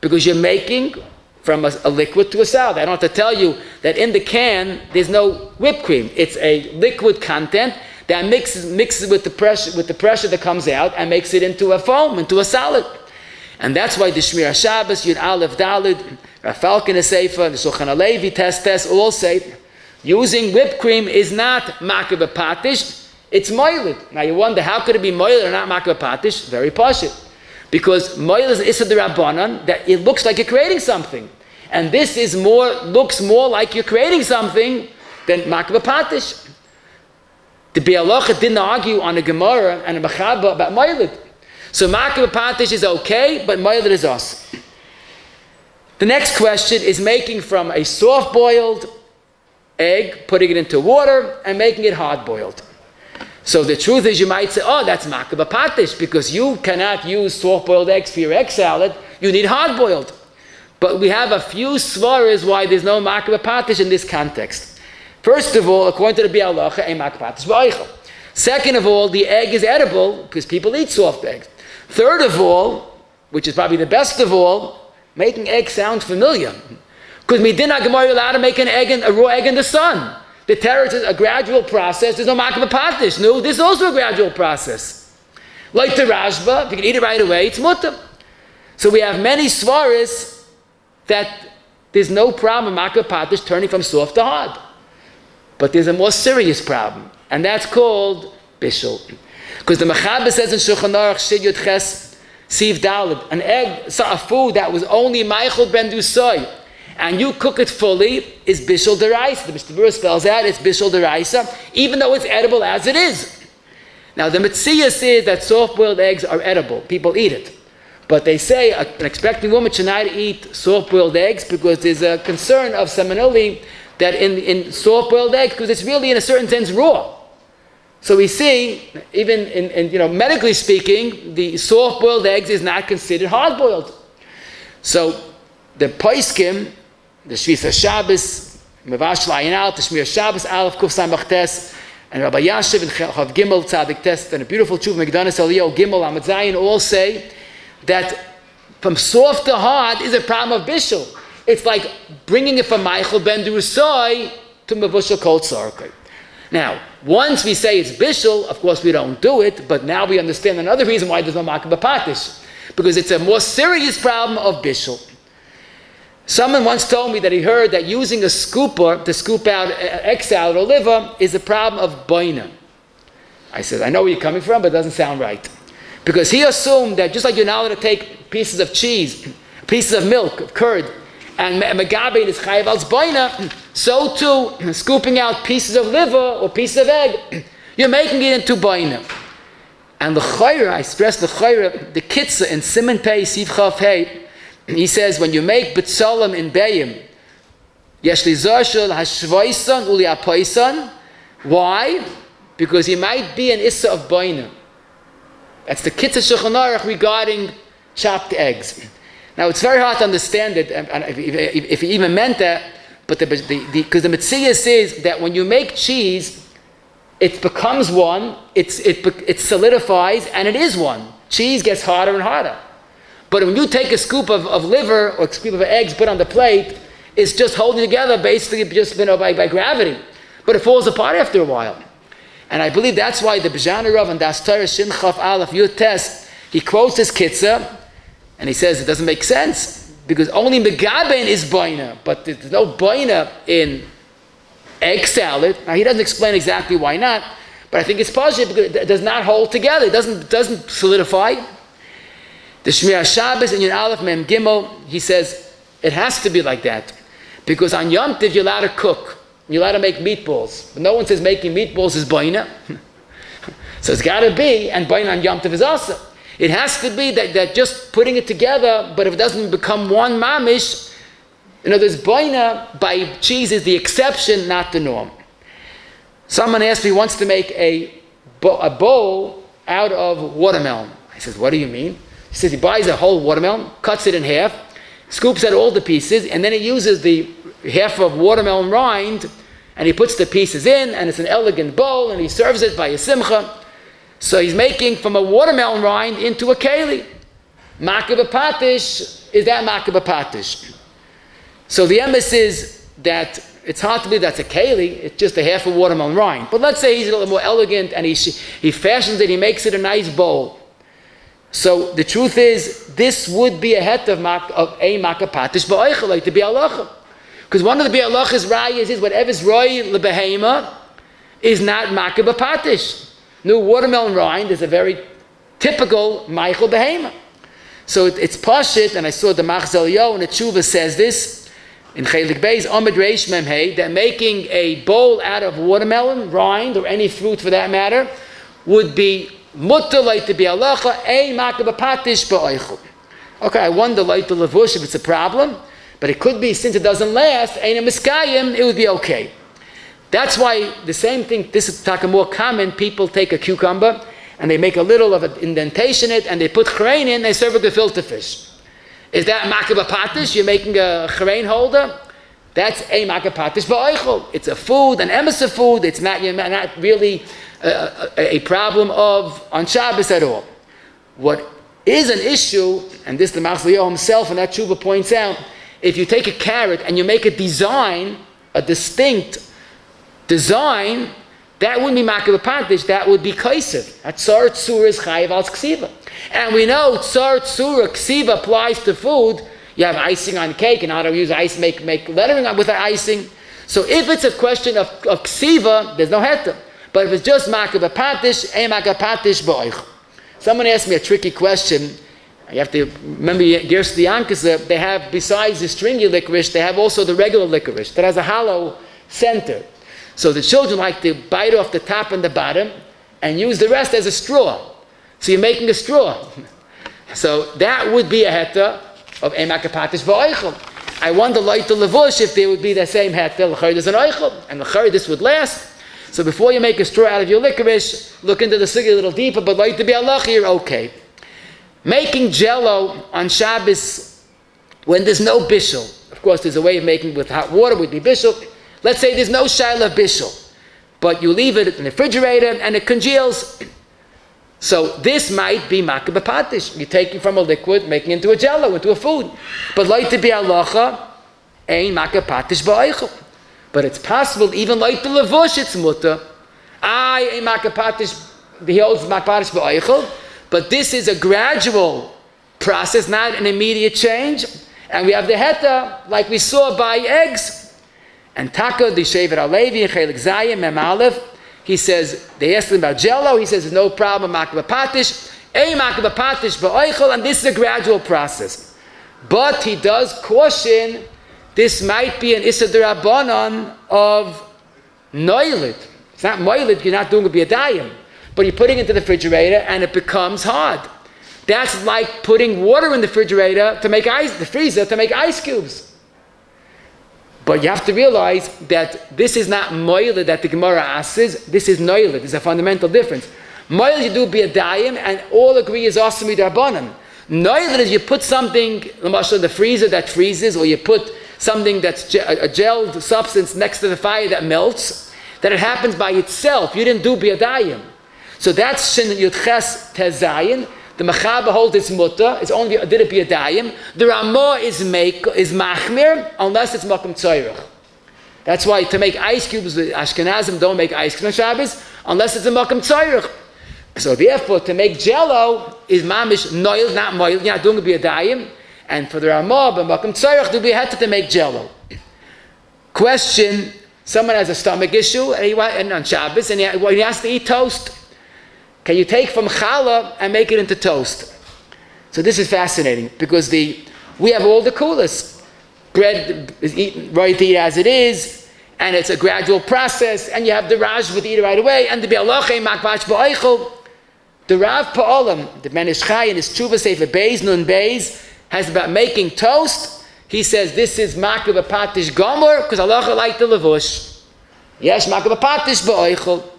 because you're making from a liquid to a solid. I don't have to tell you that in the can there's no whipped cream. It's a liquid content that mixes with the pressure that comes out and makes it into a foam, into a solid. And that's why the Shmir HaShabbos, Yud Aleph Dalid, Falcon Seifa, the Shulchan Alevi, Test, all say using whipped cream is not Makeh Bepatish, it's moilid. Now you wonder, how could it be moilid or not Makeh Bepatish? Very pashut. Because moilid is Issur D'Rabbanan, that it looks like you're creating something. And this looks more like you're creating something than Makeh Bepatish. The Be'alocha didn't argue on a Gemara and a Mechaba about moilid. So Makeh Bepatish is okay, but moilid is us. The next question is making from a soft-boiled egg, putting it into water, and making it hard-boiled. So the truth is, you might say, oh, that's Makeh Bepatish, because you cannot use soft-boiled eggs for your egg salad. You need hard-boiled. But we have a few svaras why there's no Makeh Bepatish in this context. First of all, according to the Bi'alacha, a Makeh Bepatish b'oichel. Second of all, the egg is edible, because people eat soft eggs. Third of all, which is probably the best of all, making egg sound familiar. Because we did not Gemara allowed to make a raw egg in the sun. The teretz is a gradual process. There's no Makeh Bepatish. No, this is also a gradual process. Like the Rashba, if you can eat it right away, it's mutter. So we have many svaris that there's no problem with Makeh Bepatish turning from soft to hard. But there's a more serious problem, and that's called bishul. Because the Makeh says in Shulchan Aruch, Shid Yud Ches Siv Daled, an egg, a food that was only Meichel Ben Dusay, and you cook it fully, is bishul deraisa. The Mishnah spells out it's bishul deraisa, even though it's edible as it is. Now the Metziah says that soft-boiled eggs are edible. People eat it. But they say an expecting woman should not eat soft-boiled eggs because there's a concern of salmonella that in soft-boiled eggs, because it's really in a certain sense raw. So we see, even in medically speaking, the soft-boiled eggs is not considered hard-boiled. So the Poskim, the Shvisa Shabbos, Mevash Layanal, the Shmir Shabbos, Aleph Kuf Samach Tes, and Rabbi Yashiv and Chav Gimel Tzadik Tes, and a beautiful Tshuva Megdanis Aliyah Gimel Amad Zayin all say that from soft to hard is a problem of bishul. It's like bringing it from Meichel Ben Durusai to Mevushal Kol Tzarkai. Now, once we say it's bishul, of course we don't do it, but now we understand another reason why there's no Makeh Bepatish, because it's a more serious problem of bishul. Someone once told me that he heard that using a scooper to scoop out egg salad or liver is a problem of boina. I said, I know where you're coming from, but it doesn't sound right. Because he assumed that just like you're not allowed to take pieces of cheese, pieces of milk, of curd, and megabein is chayav al boina, so too, scooping out pieces of liver or pieces of egg, you're making it into boina. And the chayra, I stress the chayra, the kitzah in Siman Pei Siv Chav Hei, he says, when you make betzolim in Beyim, yesh li zarshel hashvoisan uli apoisan. Why? Because he might be an issa of boina. That's the kitzah Shulchan Aruch regarding chopped eggs. Now it's very hard to understand it, if he even meant that, but because the Metziah says that when you make cheese, it becomes one, it solidifies, and it is one. Cheese gets harder and harder. But when you take a scoop of liver or a scoop of eggs, put on the plate, it's just holding together basically just by gravity. But it falls apart after a while. And I believe that's why the B'Zhana Rav and Das Torah Shin Chaf Aleph Yud Tes, he quotes his kitzah, and he says it doesn't make sense, because only megabein is boina, but there's no boina in egg salad. Now he doesn't explain exactly why not, but I think it's positive because it does not hold together, it doesn't solidify. The Shmir Shabbos in Yud Aleph Mem Gimel, he says it has to be like that, because on Yomtov you're allowed to cook, you're allowed to make meatballs, but no one says making meatballs is boina. So it's got to be, and boina on Yomtov is also. It has to be that just putting it together, but if it doesn't become one mamish, there's boina by cheese is the exception, not the norm. Someone asked me once to make a bowl out of watermelon. I said, what do you mean? He says he buys a whole watermelon, cuts it in half, scoops out all the pieces, and then he uses the half of watermelon rind, and he puts the pieces in, and it's an elegant bowl, and he serves it by a simcha. So he's making from a watermelon rind into a keli. Makeh Bepatish, is that Makeh Bepatish? So the emes is that it's hard to believe that's a keli, it's just a half a watermelon rind. But let's say he's a little more elegant, and he fashions it, he makes it a nice bowl. So the truth is, this would be a het of a Makeh Bepatish ba'oichel, like the bi'alacha. Because one of the bi'alachas rayas is whatever's roy lebehema is not Makeh Bepatish. New watermelon rind is a very typical Meichel behema. So it's pashit, and I saw the Machzal Yo and the Tshuva says this in Chelik Beis Amid Reish Mem Hey, that making a bowl out of watermelon rind or any fruit for that matter would be mutter like to be halacha a Makeh Bepatish ba'oichel. Okay, I wonder like the levush if it's a problem, but it could be since it doesn't last, ain't a miskayim, it would be okay. That's why the same thing, this is more common, people take a cucumber and they make a little of an indentation in it and they put chrein in, they serve it with gefilte fish. Is that Makeh Bepatish? You're making a chrein holder? That's a Makeh Bepatish ba'oichel. It's a food, an emes of food, it's not really a problem of on Shabbos at all. What is an issue, and this the Machzal himself and that Tshuva points out, if you take a carrot and you make a design, a distinct design, that wouldn't be Makeh Bepatish, that would be kaisiv. That tzar tzura is chayiv al ksiva. And we know tzar tzura ksiva applies to food. You have icing on cake, and how to use ice, make lettering with the icing. So if it's a question of ksiva, there's no heta. But if it's just Makeh Bepatish, ein Makeh Bepatish ba'oichel. Someone asked me a tricky question. You have to remember, Gerst the Yankasa, they have, besides the stringy licorice, they have also the regular licorice that has a hollow center. So the children like to bite off the top and the bottom and use the rest as a straw. So you're making a straw. So that would be a heta of ein Makeh Bepatish ba'oichel. I wonder, like the levush, if there would be the same heta, l'chayr there's an oichel, and l'chayr this would last. So before you make a straw out of your licorice, look into the sugi a little deeper, but like to be halach, you're okay. Making Jello on Shabbos when there's no bishul. Of course, there's a way of making with hot water, would be bishul. Let's say there's no shaila bishul, but you leave it in the refrigerator and it congeals. So this might be Makeh Bepatish. You're taking from a liquid, making it into a Jello, into a food. But like to be halacha, ein Makeh Bepatish ba'oichel. But it's possible, even like the levush, it's mutter. Ein Makeh Bepatish, he holds Makeh Bepatish ba'oichel. But this is a gradual process, not an immediate change. And we have the heta, like we saw by eggs. And Taka, the Shevet Alevi, and Chelik Zayim, Mem Aleph, he says, they asked him about Jello, he says, no problem, Makeh Bepatish, ein Makeh Bepatish ba'oichel, and this is a gradual process. But he does caution, this might be an Issur d'Rabbanan of noilid. It's not moilid, you're not doing it b'yadayim. But you're putting it into the refrigerator and it becomes hard. That's like putting water in the refrigerator to make ice, the freezer to make ice cubes. But you have to realize that this is not moiled that the Gemara asks, this is noiled. There's a fundamental difference. Moiled you do b'yadayim and all agree is awesome d'Rabbanan. Noiled is you put something, in the freezer that freezes, or you put something that's a gelled substance next to the fire that melts, that it happens by itself. You didn't do b'yadayim. So that's Shin Yudches Tezayin. The Machaba holds its mutter. It's only did it b'yadayim. The Ramah is machmir unless it's makom tzayrich. That's why to make ice cubes, the Ashkenazim don't make ice cubes on Shabbos unless it's a makom tzayrich. So therefore, to make Jello is mamish noil, not moil. You're not doing it b'yadayim. And for the Ramah, but makom tzayrich, do be had to make Jello. Question: someone has a stomach issue and on Shabbos and he has to eat toast. Can you take from challah and make it into toast? So this is fascinating because we have all the coolest. Bread is eaten right to eat as it is, and it's a gradual process, and you have the Raj with eat it right away, and the Bi'aloche Makbash Ba'oichel. The Rav Pa'olam, the Ben Ish Chai in his Tshuva Sefer Beis, Nun Beis, has about making toast. He says this is Makeh Bepatish Gomer, because Allah like the levush. Yes, Makeh Bepatish Ba'oichel.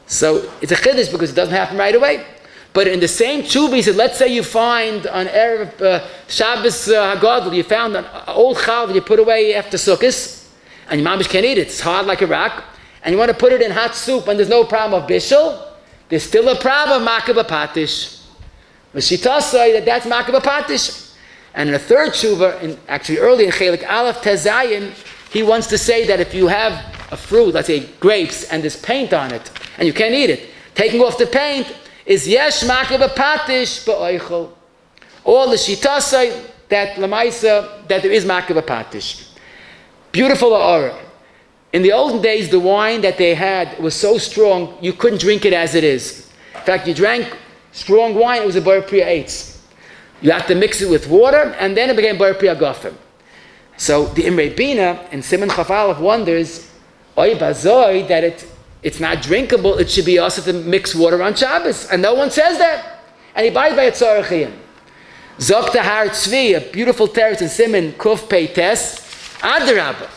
So it's a chiddush because it doesn't happen right away. But in the same tshuva, he said, let's say you find on Erev Shabbos Hagadol, you found an old chal that you put away after Sukkot, and your mamish can't eat it. It's hard like a rock. And you want to put it in hot soup, and there's no problem of bishul. There's still a problem of Makeh Bepatish. Meshita say that's Makeh Bepatish. And in a third tshuva, actually early in Chelik Aleph Tezayin, he wants to say that if you have a fruit, let's say grapes, and there's paint on it, and you can't eat it, taking off the paint is yesh Makeh Bepatish ba'oichel. All the shita say that lemaisa that there is Makeh Bepatish. Beautiful aura. In the olden days, the wine that they had was so strong you couldn't drink it as it is. In fact, you drank strong wine, it was a bar priya eitz. You had to mix it with water, and then it became bar priya gafim. So the Imrei Bina in Siman Chaf Aleph wonders, oy bazoi, that it's not drinkable, it should be also to mix water on Shabbos. And no one says that. And he buys by a tzorachiyim. Zok Tahar Tzvi, a beautiful teretz in Siman Kuf Pei Tes, Adarabah.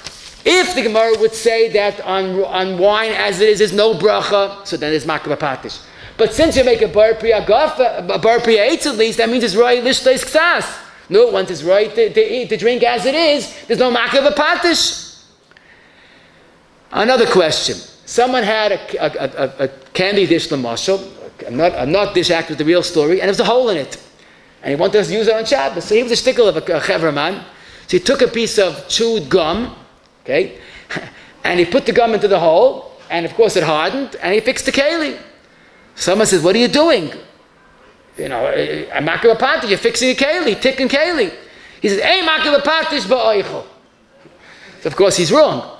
If the Gemara would say that on wine as it is, there's no bracha, so then it's Makeh Bepatish. But since you make a bar priya eitz at least, that means it's roi lishtais ksas. No, once it's right to drink as it is, there's no Makeh Bepatish. Another question. Someone had a candy dish, l'mashal, a nut dish act with the real story, and there was a hole in it. And he wanted us to use it on Shabbos. So he was a shtickle of a chevraman. So he took a piece of chewed gum, okay, and he put the gum into the hole, and of course it hardened, and he fixed the keli. Someone says, what are you doing? You know, a Makeh Bepatish, you're fixing a keli, ticking keli. He says, hey, Makeh Bepatish ba'oichel. So of course he's wrong.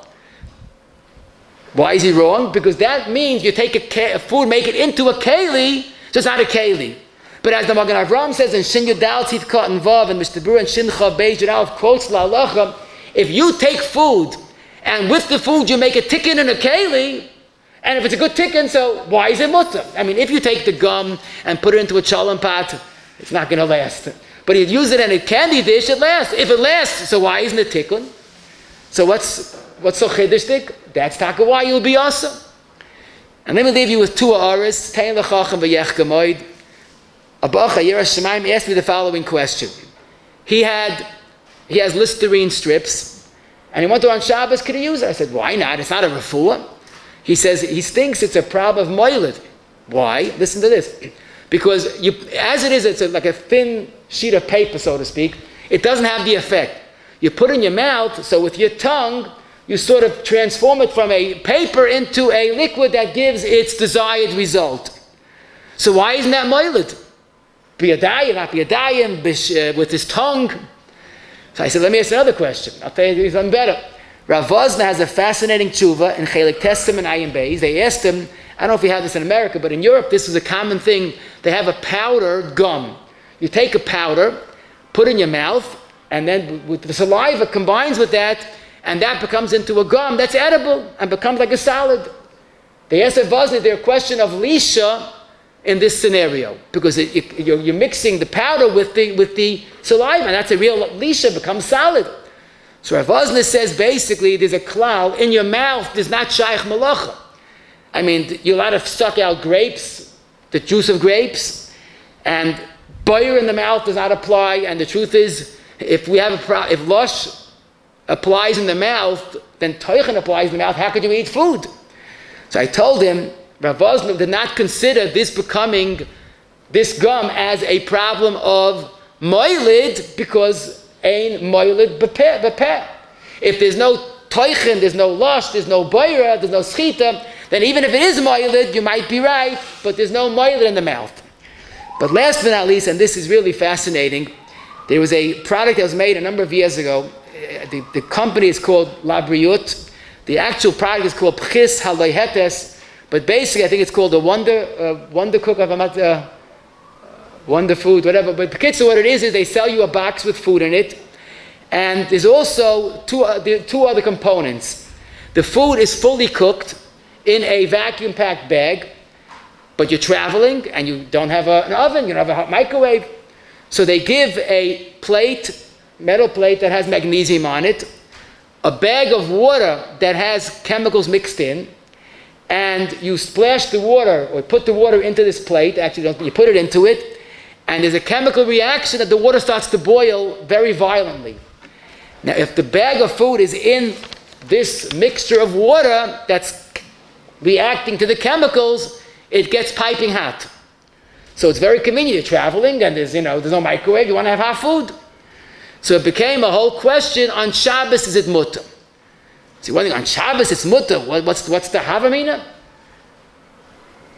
Why is he wrong? Because that means you take a food, make it into a keli, so it's not a keli. But as the Magen Avraham says in Shin Yudal Tzit Kat and Vav and Mr. Bur and Shin Chav Beis Yud quotes La Halacha, if you take food and with the food you make a tikkun in a keli, and if it's a good tikkun, so why is it mutter? I mean, if you take the gum and put it into a challah pot, it's not going to last. But if you use it in a candy dish, it lasts. If it lasts, so why isn't it tikkun? So what's so chiddushdik? That's taka why you'll be awesome. And let me leave you with two aras. Tein lechachem v'yech gemoid. Abacha Yerush Shemaim asked me the following question. He has Listerine strips, and he wanted to on Shabbos, could he use it? I said, why not? It's not a refuah. He says he thinks it's a problem of moiled. Why? Listen to this. Because as it is, it's like a thin sheet of paper, so to speak. It doesn't have the effect. You put it in your mouth, so with your tongue, you sort of transform it from a paper into a liquid that gives its desired result. So why isn't that moiled? Biyadayim, not biyadayim, with his tongue. So I said, let me ask another question. I'll tell you something better. Rav Vosna has a fascinating tshuva in Chelik Tessim and Ayin Beis. They asked him, I don't know if you have this in America, but in Europe this is a common thing. They have a powder gum. You take a powder, put it in your mouth, and then with the saliva combines with that, and that becomes into a gum that's edible and becomes like a salad. They asked Rav Vosna their question of lisha in this scenario, because you're mixing the powder with the saliva, and that's a real lisha, becomes salad. So Rav Vosna says basically there's a klal in your mouth, there's not shaykh malacha. I mean, you're allowed to suck out grapes, the juice of grapes, and boyer in the mouth does not apply. And the truth is, if lush applies in the mouth, then toichen applies in the mouth. How could you eat food? So I told him, Rav Vosna did not consider this gum as a problem of moilid, because ein moilid bepeh. If there's no toichen, there's no lush, there's no boyer, there's no schita, then even if it is moilid, you might be right, but there's no moilid in the mouth. But last but not least, and this is really fascinating, there was a product that was made a number of years ago. The company is called Labriut. The actual product is called Pchis Halayhetes. But basically, I think it's called the Wonder Cook, Wonder Food, whatever. But so what it is they sell you a box with food in it, and there's also two other components. The food is fully cooked in a vacuum-packed bag, but you're traveling and you don't have an oven, you don't have a hot microwave. So they give a metal plate that has magnesium on it, a bag of water that has chemicals mixed in, and you splash the water, or put the water into this plate, you put it into it, and there's a chemical reaction that the water starts to boil very violently. Now, if the bag of food is in this mixture of water that's reacting to the chemicals, it gets piping hot. So it's very convenient. You're traveling, and there's no microwave, you want to have hot food. So it became a whole question, on Shabbos is it mutter? See, one thing, on Shabbos it's mutter. What's the havamina?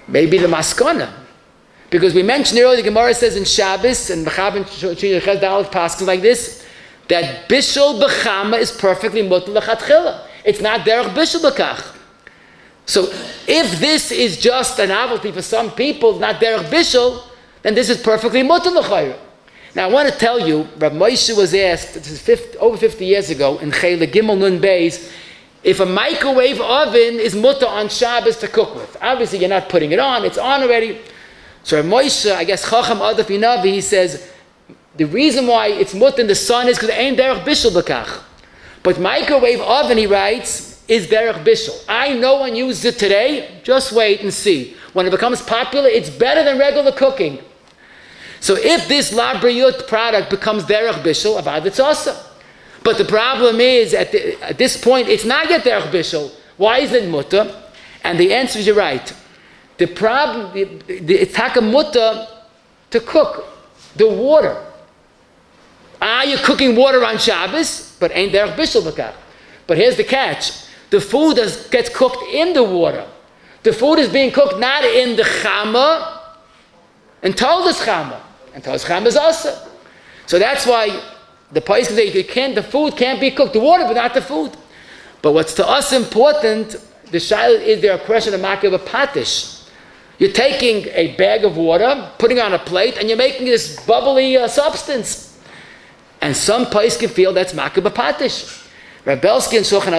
Maybe the maskana. Because we mentioned earlier, the Gemara says in Shabbos, and B'chabin Ches Dalet passes like this, that bishul b'chama is perfectly mutter l'chatchila. It's not derech bishul b'kach. So if this is just a novelty for some people, not derech bishul, then this is perfectly mutter l'chayra. Now I want to tell you, Rabbi Moshe was asked, this is over 50 years ago, in Chele Gimel Nun Beis, if a microwave oven is mutter on Shabbos to cook with. Obviously you're not putting it on, it's on already. So Rabbi Moshe, I guess Chacham Adaf Inavi, he says, the reason why it's mutter in the sun is because it ain't derech bishul b'kach. But microwave oven, he writes, is derech bishul. I know one uses it today, just wait and see. When it becomes popular, it's better than regular cooking. So if this Labriut product becomes derech bishul, avad it's awesome. But the problem is, at this point, it's not yet derech bishul. Why is it mutter? And the answer is, you're right. The problem, it's taka mutter to cook the water. You're cooking water on Shabbos, but ain't derech bishul b'kach. But here's the catch. The food gets cooked in the water. The food is being cooked not in the chama, and told us chama. And told us chama is awesome. So that's why the place can say the food can't be cooked, the water, but not the food. But what's to us important, The shaila is there a question of Makeh Bepatish. You're taking a bag of water, putting it on a plate, and you're making this bubbly substance. And some place can feel that's Makeh Bepatish. Rabbi Belsky and Shulchan